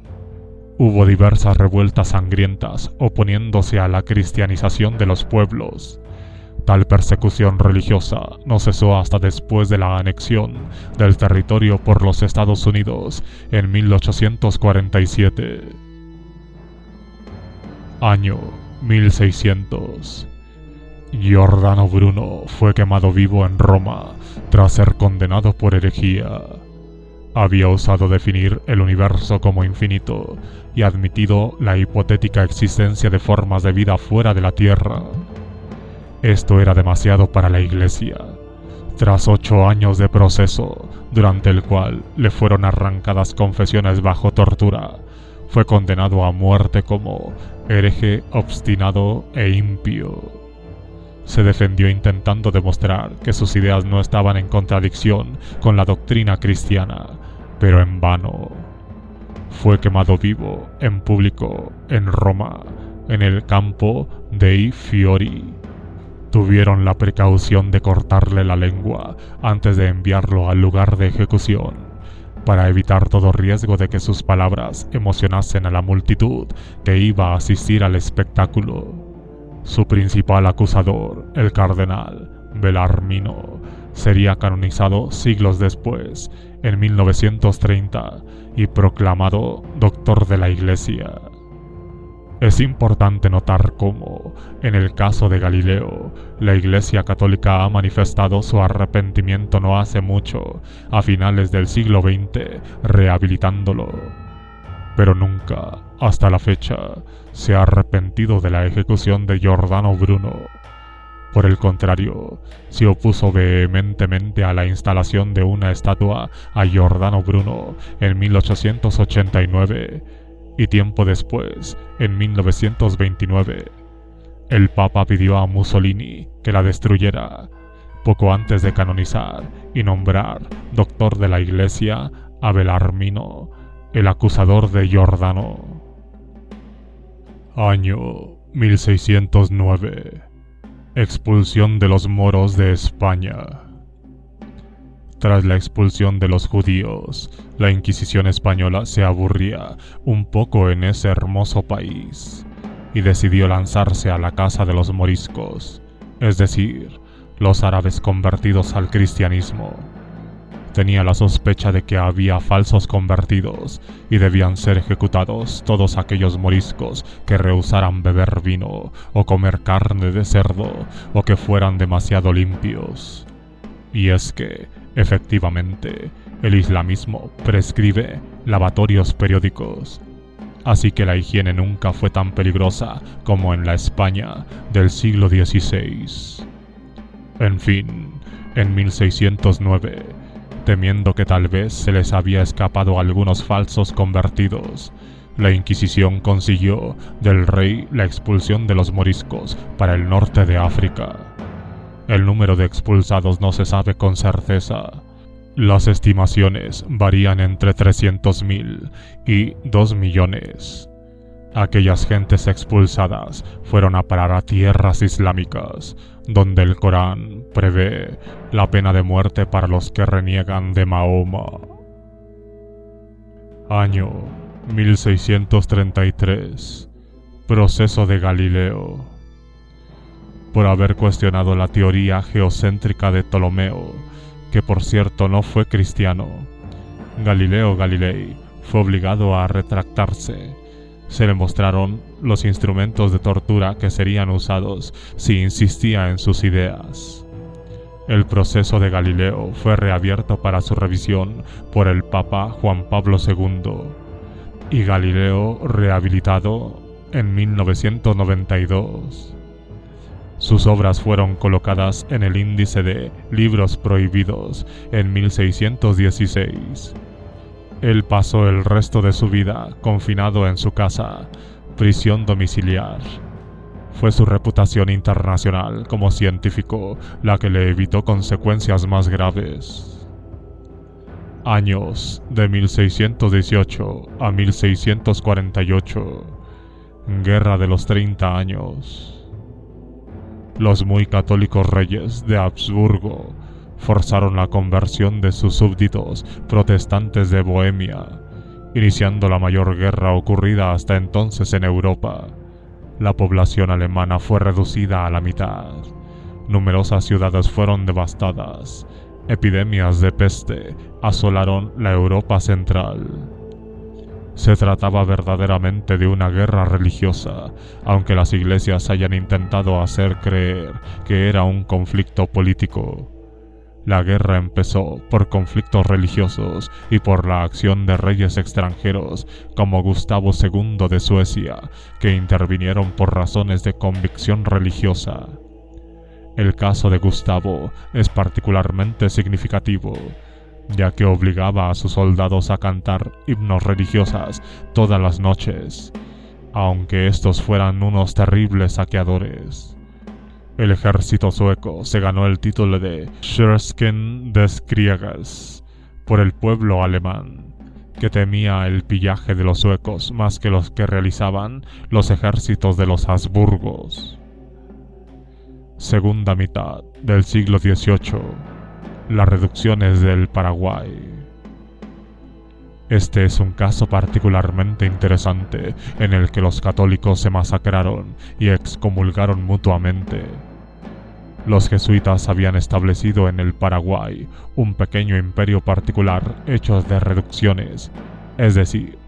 [SPEAKER 1] Hubo diversas revueltas sangrientas oponiéndose a la cristianización de los pueblos. Tal persecución religiosa no cesó hasta después de la anexión del territorio por los Estados Unidos en 1847. Año 1600. Giordano Bruno fue quemado vivo en Roma tras ser condenado por herejía. Había osado definir el universo como infinito y admitido la hipotética existencia de formas de vida fuera de la Tierra. Esto era demasiado para la Iglesia. Tras 8 años de proceso, durante el cual le fueron arrancadas confesiones bajo tortura, fue condenado a muerte como hereje obstinado e impío. Se defendió intentando demostrar que sus ideas no estaban en contradicción con la doctrina cristiana, pero en vano. Fue quemado vivo en público en Roma, en el Campo dei Fiori. Tuvieron la precaución de cortarle la lengua antes de enviarlo al lugar de ejecución, para evitar todo riesgo de que sus palabras emocionasen a la multitud que iba a asistir al espectáculo. Su principal acusador, el cardenal Bellarmino, sería canonizado siglos después, en 1930, y proclamado doctor de la Iglesia. Es importante notar cómo, en el caso de Galileo, la Iglesia Católica ha manifestado su arrepentimiento no hace mucho, a finales del siglo XX, rehabilitándolo. Pero nunca, hasta la fecha, se ha arrepentido de la ejecución de Giordano Bruno. Por el contrario, se opuso vehementemente a la instalación de una estatua a Giordano Bruno en 1889, y tiempo después, en 1929, el Papa pidió a Mussolini que la destruyera, poco antes de canonizar y nombrar doctor de la Iglesia a Bellarmino, el acusador de Giordano. Año 1609. Expulsión de los moros de España. Tras la expulsión de los judíos, la Inquisición española se aburría un poco en ese hermoso país y decidió lanzarse a la caza de los moriscos, es decir, los árabes convertidos al cristianismo. Tenía la sospecha de que había falsos convertidos y debían ser ejecutados todos aquellos moriscos que rehusaran beber vino o comer carne de cerdo o que fueran demasiado limpios. Y es que, efectivamente, el islamismo prescribe lavatorios periódicos, así que la higiene nunca fue tan peligrosa como en la España del siglo XVI. En fin, en 1609, temiendo que tal vez se les había escapado algunos falsos convertidos, la Inquisición consiguió del rey la expulsión de los moriscos para el norte de África. El número de expulsados no se sabe con certeza. Las estimaciones varían entre 300.000 y 2 millones. Aquellas gentes expulsadas fueron a parar a tierras islámicas, donde el Corán prevé la pena de muerte para los que reniegan de Mahoma. Año 1633. Proceso de Galileo. Por haber cuestionado la teoría geocéntrica de Ptolomeo, que por cierto no fue cristiano, Galileo Galilei fue obligado a retractarse. Se le mostraron los instrumentos de tortura que serían usados si insistía en sus ideas. El proceso de Galileo fue reabierto para su revisión por el Papa Juan Pablo II, y Galileo rehabilitado en 1992. Sus obras fueron colocadas en el índice de libros prohibidos en 1616. Él pasó el resto de su vida confinado en su casa, prisión domiciliar. Fue su reputación internacional como científico la que le evitó consecuencias más graves. Años de 1618 a 1648. Guerra de los 30 años. Los muy católicos reyes de Habsburgo forzaron la conversión de sus súbditos protestantes de Bohemia, iniciando la mayor guerra ocurrida hasta entonces en Europa. La población alemana fue reducida a la mitad. Numerosas ciudades fueron devastadas. Epidemias de peste asolaron la Europa central. Se trataba verdaderamente de una guerra religiosa, aunque las iglesias hayan intentado hacer creer que era un conflicto político. La guerra empezó por conflictos religiosos y por la acción de reyes extranjeros como Gustavo II de Suecia, que intervinieron por razones de convicción religiosa. El caso de Gustavo es particularmente significativo, ya que obligaba a sus soldados a cantar himnos religiosas todas las noches, aunque estos fueran unos terribles saqueadores. El ejército sueco se ganó el título de Schutzken des Krieges por el pueblo alemán, que temía el pillaje de los suecos más que los que realizaban los ejércitos de los Habsburgos. Segunda mitad del siglo XVIII. Las reducciones del Paraguay. Este es un caso particularmente interesante en el que los católicos se masacraron y excomulgaron mutuamente. Los jesuitas habían establecido en el Paraguay un pequeño imperio particular hecho de reducciones, es decir,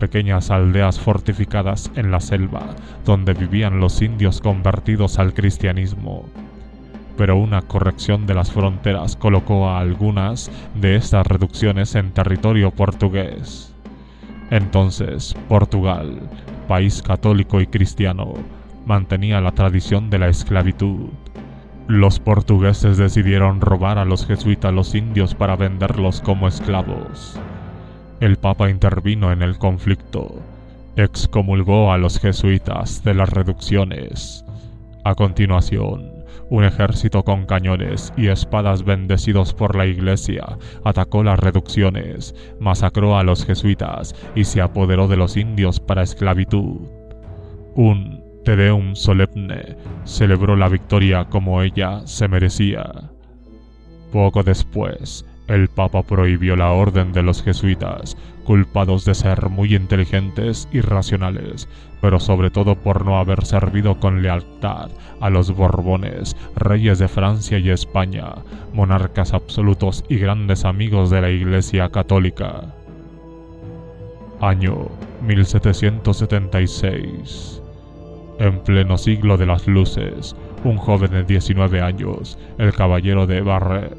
[SPEAKER 1] pequeñas aldeas fortificadas en la selva donde vivían los indios convertidos al cristianismo. Pero una corrección de las fronteras colocó a algunas de estas reducciones en territorio portugués. Entonces, Portugal, país católico y cristiano, mantenía la tradición de la esclavitud. Los portugueses decidieron robar a los jesuitas los indios para venderlos como esclavos. El Papa intervino en el conflicto, excomulgó a los jesuitas de las reducciones. A continuación, un ejército con cañones y espadas bendecidos por la Iglesia atacó las reducciones, masacró a los jesuitas y se apoderó de los indios para esclavitud. Un Te Deum solemne celebró la victoria como ella se merecía. Poco después, el Papa prohibió la orden de los jesuitas, culpados de ser muy inteligentes y racionales, pero sobre todo por no haber servido con lealtad a los Borbones, reyes de Francia y España, monarcas absolutos y grandes amigos de la Iglesia Católica. Año 1776. En pleno siglo de las luces, un joven de 19 años, el caballero de Barret,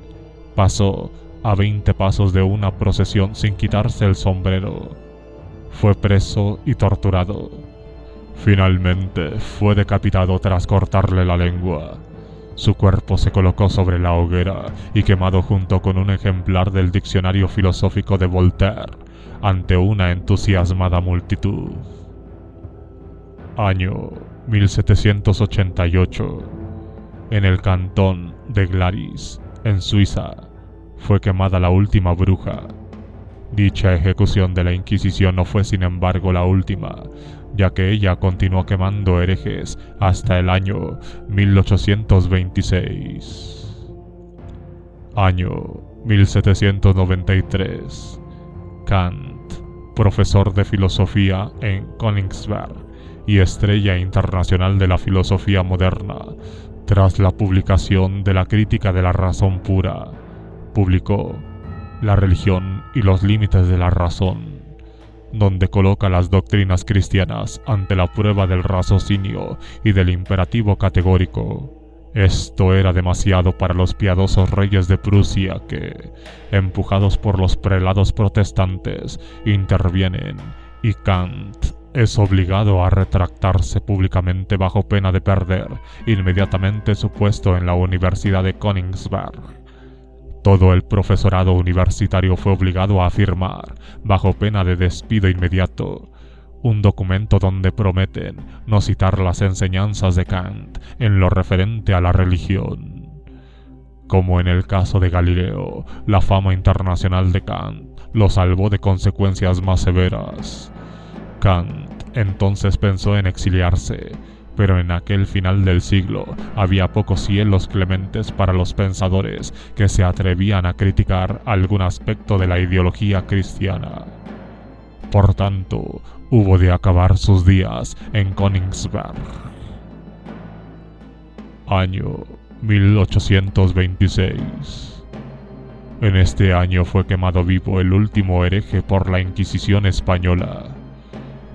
[SPEAKER 1] pasó a 20 pasos de una procesión sin quitarse el sombrero. Fue preso y torturado. Finalmente fue decapitado tras cortarle la lengua. Su cuerpo se colocó sobre la hoguera y quemado junto con un ejemplar del diccionario filosófico de Voltaire ante una entusiasmada multitud. Año 1788. En el cantón de Glaris, en Suiza, fue quemada la última bruja. Dicha ejecución de la Inquisición no fue sin embargo la última, ya que ella continuó quemando herejes hasta el año 1826. Año 1793. Kant, profesor de filosofía en Königsberg y estrella internacional de la filosofía moderna, tras la publicación de la Crítica de la Razón Pura, publicó La religión y los límites de la razón, donde coloca las doctrinas cristianas ante la prueba del raciocinio y del imperativo categórico. Esto era demasiado para los piadosos reyes de Prusia que, empujados por los prelados protestantes, intervienen y Kant es obligado a retractarse públicamente bajo pena de perder inmediatamente su puesto en la Universidad de Königsberg. Todo el profesorado universitario fue obligado a firmar, bajo pena de despido inmediato, un documento donde prometen no citar las enseñanzas de Kant en lo referente a la religión. Como en el caso de Galileo, la fama internacional de Kant lo salvó de consecuencias más severas. Kant entonces pensó en exiliarse, pero en aquel final del siglo había pocos cielos clementes para los pensadores que se atrevían a criticar algún aspecto de la ideología cristiana. Por tanto, hubo de acabar sus días en Königsberg. Año 1826. En este año fue quemado vivo el último hereje por la Inquisición española.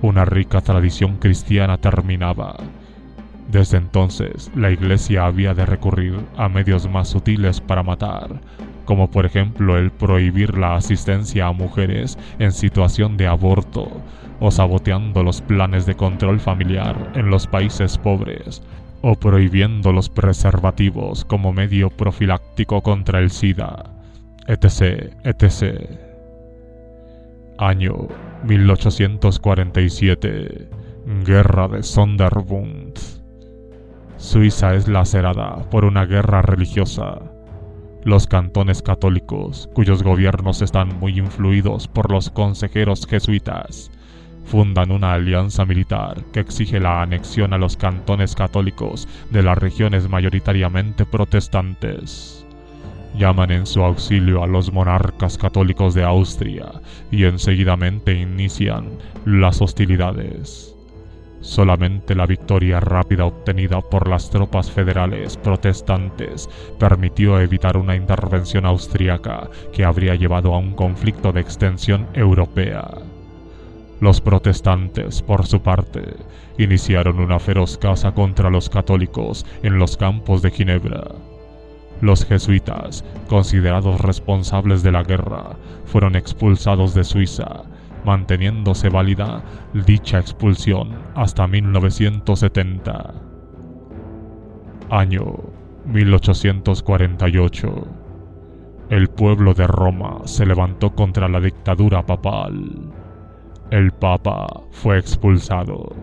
[SPEAKER 1] Una rica tradición cristiana terminaba. Desde entonces, la Iglesia había de recurrir a medios más sutiles para matar, como por ejemplo el prohibir la asistencia a mujeres en situación de aborto, o saboteando los planes de control familiar en los países pobres, o prohibiendo los preservativos como medio profiláctico contra el SIDA, etc., etc. Año 1847. Guerra de Sonderbund. Suiza es lacerada por una guerra religiosa. Los cantones católicos, cuyos gobiernos están muy influidos por los consejeros jesuitas, fundan una alianza militar que exige la anexión a los cantones católicos de las regiones mayoritariamente protestantes. Llaman en su auxilio a los monarcas católicos de Austria y enseguidamente inician las hostilidades. Solamente la victoria rápida obtenida por las tropas federales protestantes permitió evitar una intervención austríaca que habría llevado a un conflicto de extensión europea. Los protestantes, por su parte, iniciaron una feroz caza contra los católicos en los campos de Ginebra. Los jesuitas, considerados responsables de la guerra, fueron expulsados de Suiza, manteniéndose válida dicha expulsión hasta 1970. Año 1848. El pueblo de Roma se levantó contra la dictadura papal. El Papa fue expulsado.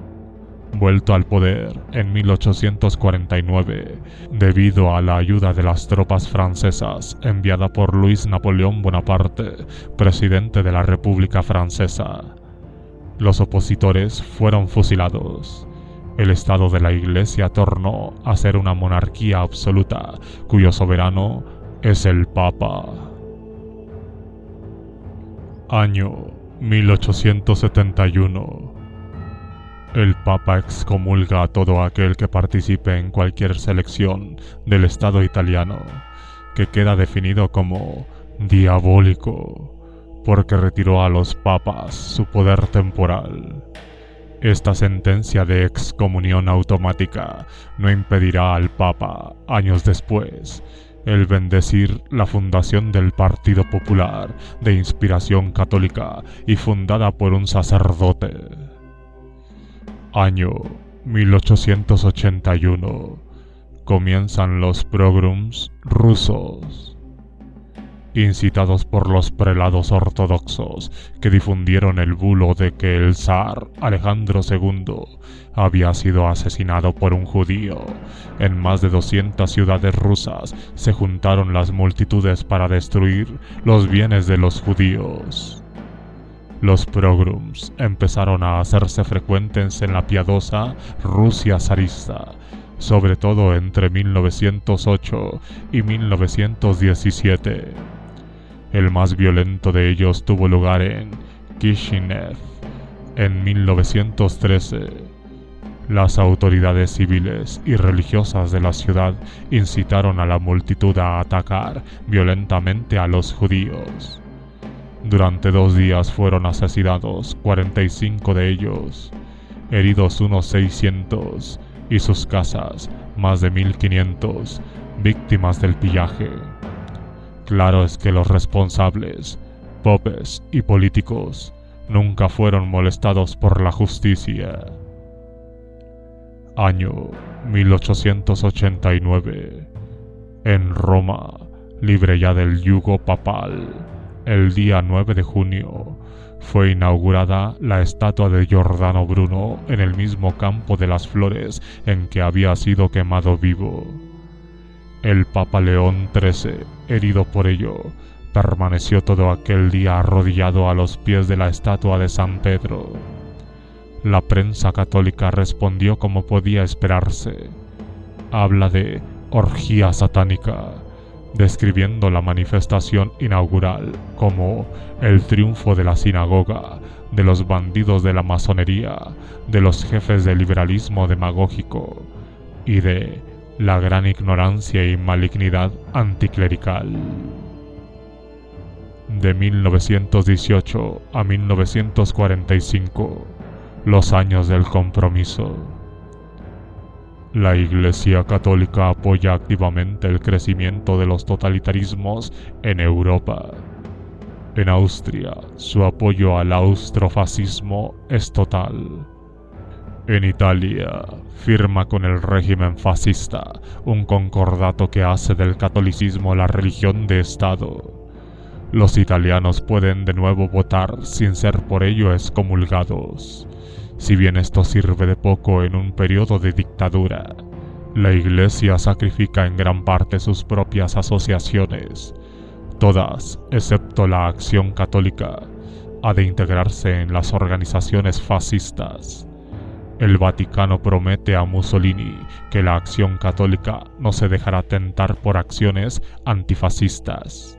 [SPEAKER 1] Vuelto al poder en 1849, debido a la ayuda de las tropas francesas enviada por Luis Napoleón Bonaparte, presidente de la República Francesa. Los opositores fueron fusilados. El estado de la Iglesia tornó a ser una monarquía absoluta, cuyo soberano es el Papa. Año 1871. El Papa excomulga a todo aquel que participe en cualquier selección del Estado italiano, que queda definido como diabólico, porque retiró a los papas su poder temporal. Esta sentencia de excomunión automática no impedirá al Papa, años después, el bendecir la fundación del Partido Popular de inspiración católica y fundada por un sacerdote. Año 1881. Comienzan los pogroms rusos. Incitados por los prelados ortodoxos que difundieron el bulo de que el zar Alejandro II había sido asesinado por un judío, en más de 200 ciudades rusas se juntaron las multitudes para destruir los bienes de los judíos. Los pogroms empezaron a hacerse frecuentes en la piadosa Rusia zarista, sobre todo entre 1908 y 1917. El más violento de ellos tuvo lugar en Kishinev en 1913. Las autoridades civiles y religiosas de la ciudad incitaron a la multitud a atacar violentamente a los judíos. Durante 2 días fueron asesinados 45 de ellos, heridos unos 600, y sus casas, más de 1500, víctimas del pillaje. Claro es que los responsables, popes y políticos, nunca fueron molestados por la justicia. Año 1889. En Roma, libre ya del yugo papal, el día 9 de junio, fue inaugurada la estatua de Giordano Bruno en el mismo campo de las Flores en que había sido quemado vivo. El Papa León XIII, herido por ello, permaneció todo aquel día arrodillado a los pies de la estatua de San Pedro. La prensa católica respondió como podía esperarse. Habla de orgía satánica, describiendo la manifestación inaugural como el triunfo de la sinagoga, de los bandidos de la masonería, de los jefes del liberalismo demagógico y de la gran ignorancia y malignidad anticlerical. De 1918 a 1945, los años del compromiso. La Iglesia Católica apoya activamente el crecimiento de los totalitarismos en Europa. En Austria, su apoyo al austrofascismo es total. En Italia, firma con el régimen fascista un concordato que hace del catolicismo la religión de Estado. Los italianos pueden de nuevo votar sin ser por ello excomulgados. Si bien esto sirve de poco en un periodo de dictadura, la Iglesia sacrifica en gran parte sus propias asociaciones. Todas, excepto la Acción Católica, ha de integrarse en las organizaciones fascistas. El Vaticano promete a Mussolini que la Acción Católica no se dejará tentar por acciones antifascistas.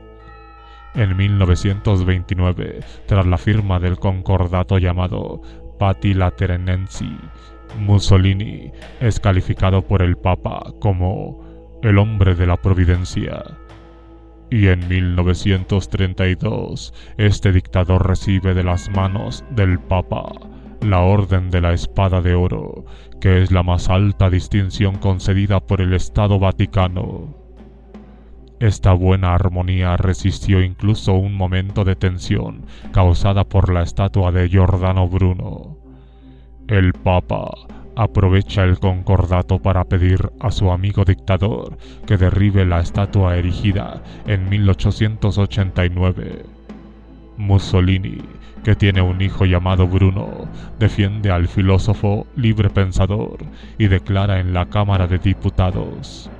[SPEAKER 1] En 1929, tras la firma del concordato llamado Patti Lateranensi, Mussolini es calificado por el Papa como el hombre de la providencia. Y en 1932, este dictador recibe de las manos del Papa la Orden de la Espada de Oro, que es la más alta distinción concedida por el Estado Vaticano. Esta buena armonía resistió incluso un momento de tensión causada por la estatua de Giordano Bruno. El Papa aprovecha el concordato para pedir a su amigo dictador que derribe la estatua erigida en 1889. Mussolini, que tiene un hijo llamado Bruno, defiende al filósofo librepensador y declara en la Cámara de Diputados: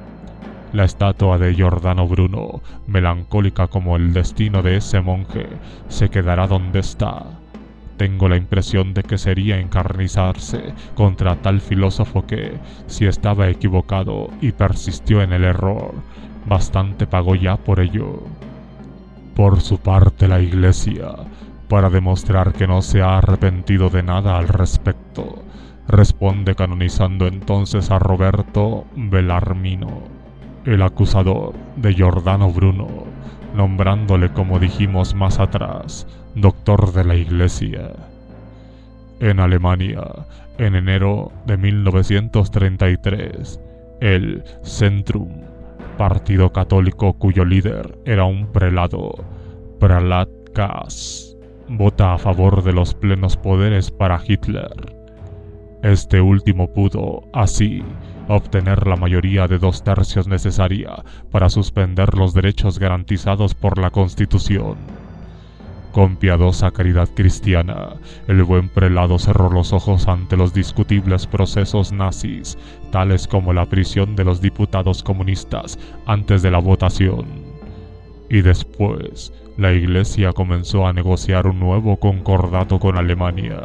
[SPEAKER 1] la estatua de Giordano Bruno, melancólica como el destino de ese monje, se quedará donde está. Tengo la impresión de que sería encarnizarse contra tal filósofo que, si estaba equivocado y persistió en el error, bastante pagó ya por ello. Por su parte, la Iglesia, para demostrar que no se ha arrepentido de nada al respecto, responde canonizando entonces a Roberto Bellarmino, el acusador de Giordano Bruno, nombrándole, como dijimos más atrás, doctor de la Iglesia. En Alemania, en enero de 1933, el Zentrum, partido católico cuyo líder era un prelado, Prelat Kaas, vota a favor de los plenos poderes para Hitler. Este último pudo, así, obtener la mayoría de 2/3 necesaria para suspender los derechos garantizados por la Constitución. Con piadosa caridad cristiana, el buen prelado cerró los ojos ante los discutibles procesos nazis, tales como la prisión de los diputados comunistas antes de la votación. Y después, la Iglesia comenzó a negociar un nuevo concordato con Alemania.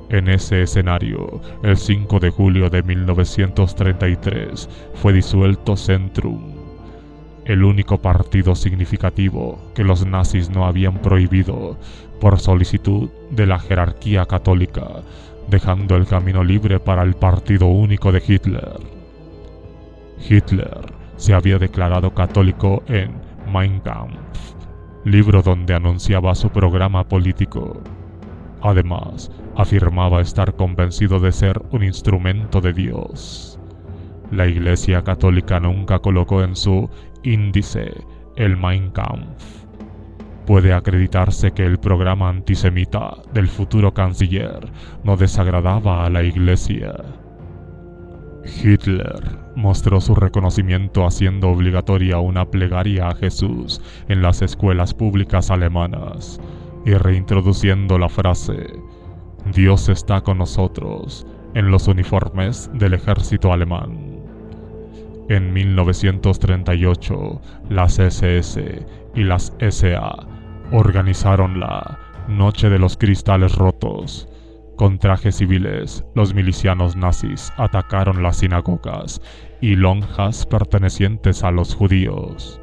[SPEAKER 1] En ese escenario, el 5 de julio de 1933, fue disuelto Zentrum, el único partido significativo que los nazis no habían prohibido, por solicitud de la jerarquía católica, dejando el camino libre para el partido único de Hitler. Hitler se había declarado católico en Mein Kampf, libro donde anunciaba su programa político. Además, afirmaba estar convencido de ser un instrumento de Dios. La Iglesia Católica nunca colocó en su índice el Mein Kampf. Puede acreditarse que el programa antisemita del futuro canciller no desagradaba a la Iglesia. Hitler mostró su reconocimiento haciendo obligatoria una plegaria a Jesús en las escuelas públicas alemanas y reintroduciendo la frase «Dios está con nosotros» en los uniformes del ejército alemán. En 1938, las SS y las SA organizaron la Noche de los Cristales Rotos. Con trajes civiles, los milicianos nazis atacaron las sinagogas y lonjas pertenecientes a los judíos.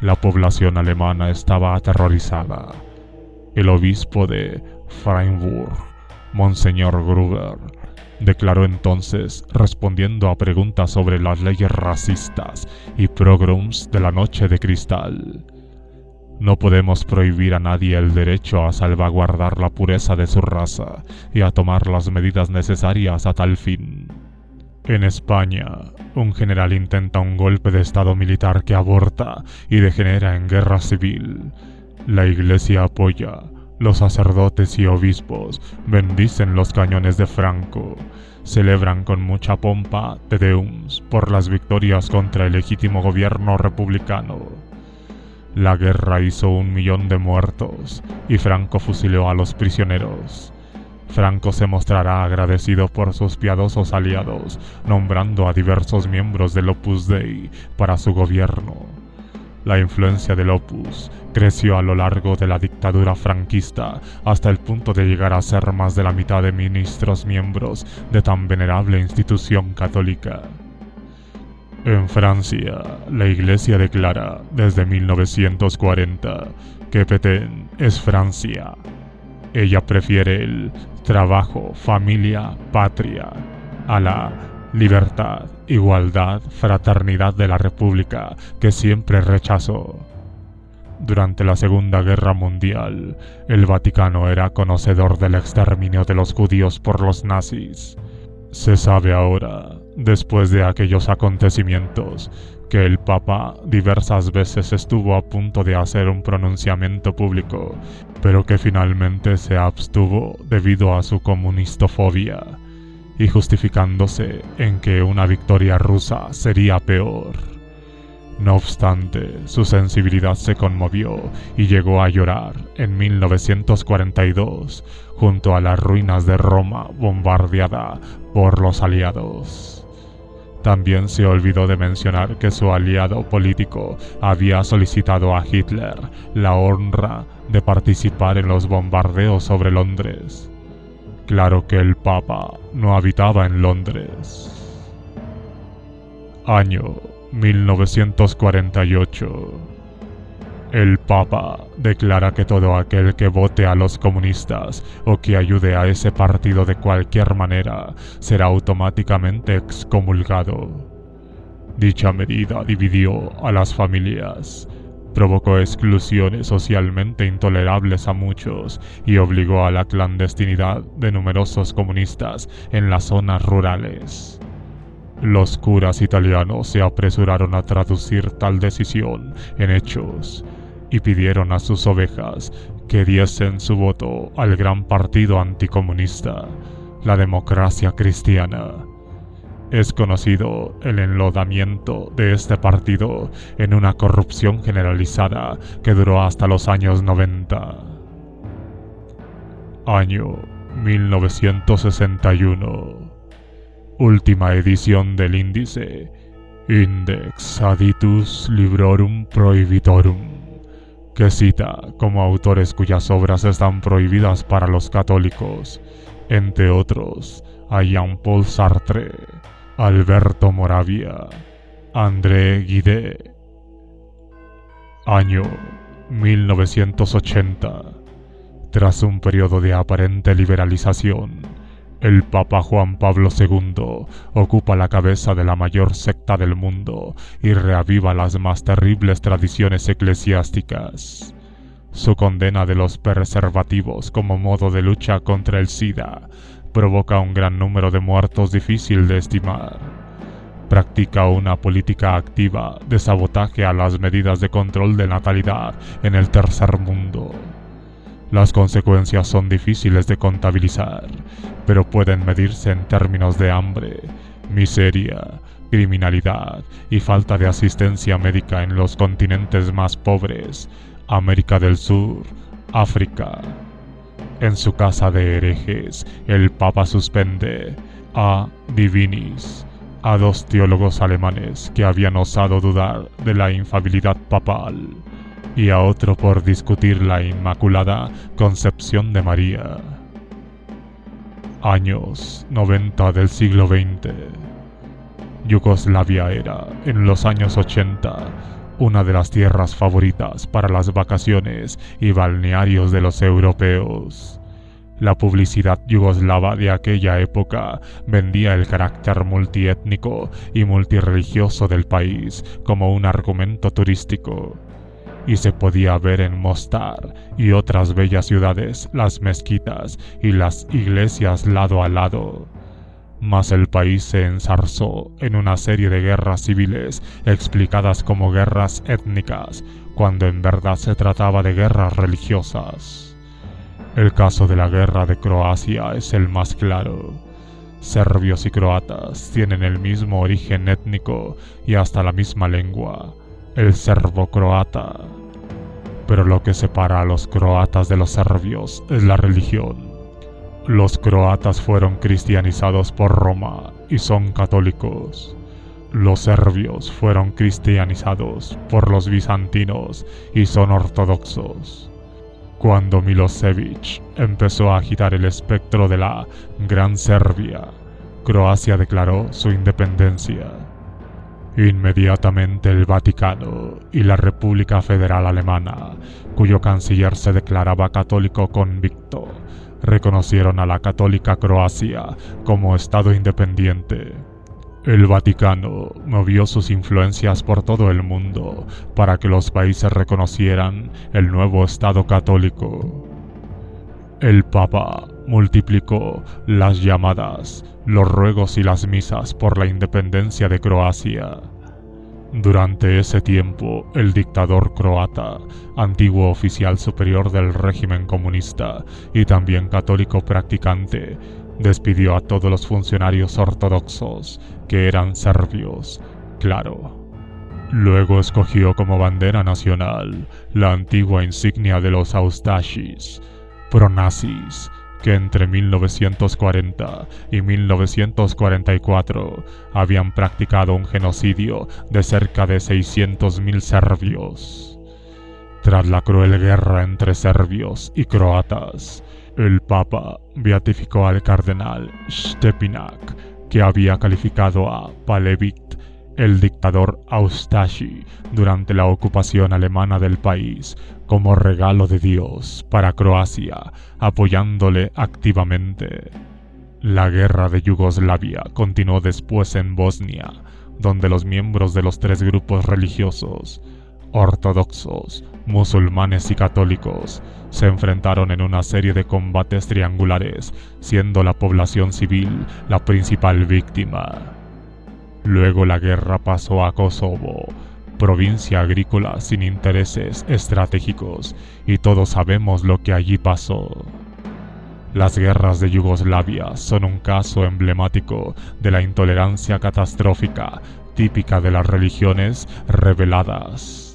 [SPEAKER 1] La población alemana estaba aterrorizada. El obispo de Freiburg, Monseñor Gruber, declaró entonces, respondiendo a preguntas sobre las leyes racistas y pogroms de la Noche de Cristal: «No podemos prohibir a nadie el derecho a salvaguardar la pureza de su raza y a tomar las medidas necesarias a tal fin». En España, un general intenta un golpe de estado militar que aborta y degenera en guerra civil. La Iglesia apoya, Los sacerdotes y obispos bendicen los cañones de Franco, celebran con mucha pompa Te Deums por las victorias contra el legítimo gobierno republicano. La guerra hizo 1 millón de muertos y Franco fusiló a los prisioneros. Franco se mostrará agradecido por sus piadosos aliados, nombrando a diversos miembros del Opus Dei para su gobierno. La influencia del Opus creció a lo largo de la dictadura franquista hasta el punto de llegar a ser más de la mitad de ministros miembros de tan venerable institución católica. En Francia, la Iglesia declara desde 1940 que Pétain es Francia. Ella prefiere el trabajo, familia, patria a la libertad, igualdad, fraternidad de la República que siempre rechazó. Durante la Segunda Guerra Mundial, el Vaticano era conocedor del exterminio de los judíos por los nazis. Se sabe ahora, después de aquellos acontecimientos, que el Papa diversas veces estuvo a punto de hacer un pronunciamiento público, pero que finalmente se abstuvo debido a su comunistofobia, y justificándose en que una victoria rusa sería peor. No obstante, su sensibilidad se conmovió y llegó a llorar en 1942 junto a las ruinas de Roma bombardeada por los aliados. También se olvidó de mencionar que su aliado político había solicitado a Hitler la honra de participar en los bombardeos sobre Londres. Claro que el Papa no habitaba en Londres. Año 1948. El Papa declara que todo aquel que vote a los comunistas o que ayude a ese partido de cualquier manera será automáticamente excomulgado. Dicha medida dividió a las familias, provocó exclusiones socialmente intolerables a muchos y obligó a la clandestinidad de numerosos comunistas en las zonas rurales. Los curas italianos se apresuraron a traducir tal decisión en hechos y pidieron a sus ovejas que diesen su voto al gran partido anticomunista, la Democracia Cristiana. Es conocido el enlodamiento de este partido en una corrupción generalizada que duró hasta los años 90. Año 1961. Última edición del índice Index Aditus Librorum Prohibitorum, que cita como autores cuyas obras están prohibidas para los católicos, entre otros a Jean-Paul Sartre, Alberto Moravia, André Gide. Año 1980. Tras un periodo de aparente liberalización, el Papa Juan Pablo II ocupa la cabeza de la mayor secta del mundo y reaviva las más terribles tradiciones eclesiásticas. Su condena de los preservativos como modo de lucha contra el SIDA provoca un gran número de muertos difícil de estimar. Practica una política activa de sabotaje a las medidas de control de natalidad en el tercer mundo. Las consecuencias son difíciles de contabilizar, pero pueden medirse en términos de hambre, miseria, criminalidad y falta de asistencia médica en los continentes más pobres, América del Sur, África. En su casa de herejes, el Papa suspende a divinis a 2 teólogos alemanes que habían osado dudar de la infalibilidad papal, y a otro por discutir la Inmaculada Concepción de María. Años 90 del siglo XX. Yugoslavia era, en los años 80, una de las tierras favoritas para las vacaciones y balnearios de los europeos. La publicidad yugoslava de aquella época vendía el carácter multiétnico y multirreligioso del país como un argumento turístico, y se podía ver en Mostar y otras bellas ciudades las mezquitas y las iglesias lado a lado. Mas el país se enzarzó en una serie de guerras civiles explicadas como guerras étnicas, cuando en verdad se trataba de guerras religiosas. El caso de la guerra de Croacia es el más claro. Serbios y croatas tienen el mismo origen étnico y hasta la misma lengua, el serbo-croata. Pero lo que separa a los croatas de los serbios es la religión. Los croatas fueron cristianizados por Roma y son católicos. Los serbios fueron cristianizados por los bizantinos y son ortodoxos. Cuando Milošević empezó a agitar el espectro de la Gran Serbia, Croacia declaró su independencia. Inmediatamente el Vaticano y la República Federal Alemana, cuyo canciller se declaraba católico convicto, reconocieron a la católica Croacia como Estado independiente. El Vaticano movió sus influencias por todo el mundo para que los países reconocieran el nuevo Estado católico. El Papa multiplicó las llamadas, los ruegos y las misas por la independencia de Croacia. Durante ese tiempo, el dictador croata, antiguo oficial superior del régimen comunista y también católico practicante, despidió a todos los funcionarios ortodoxos, que eran serbios, claro. Luego escogió como bandera nacional la antigua insignia de los Ustašis, pronazis, que entre 1940 y 1944 habían practicado un genocidio de cerca de 600.000 serbios. Tras la cruel guerra entre serbios y croatas, el Papa beatificó al cardenal Stepinac, que había calificado a Palević, el dictador Ustaši, durante la ocupación alemana del país, como regalo de Dios para Croacia, apoyándole activamente. La guerra de Yugoslavia continuó después en Bosnia, donde los miembros de los tres grupos religiosos, ortodoxos, musulmanes y católicos, se enfrentaron en una serie de combates triangulares, siendo la población civil la principal víctima. Luego la guerra pasó a Kosovo, provincia agrícola sin intereses estratégicos, y todos sabemos lo que allí pasó. Las guerras de Yugoslavia son un caso emblemático de la intolerancia catastrófica típica de las religiones rebeladas.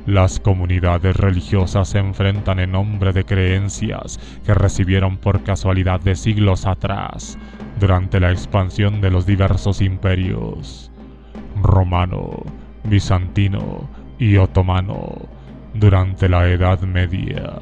[SPEAKER 1] Las comunidades religiosas se enfrentan en nombre de creencias que recibieron por casualidad de siglos atrás, durante la expansión de los diversos imperios, romano, bizantino y otomano, durante la Edad Media.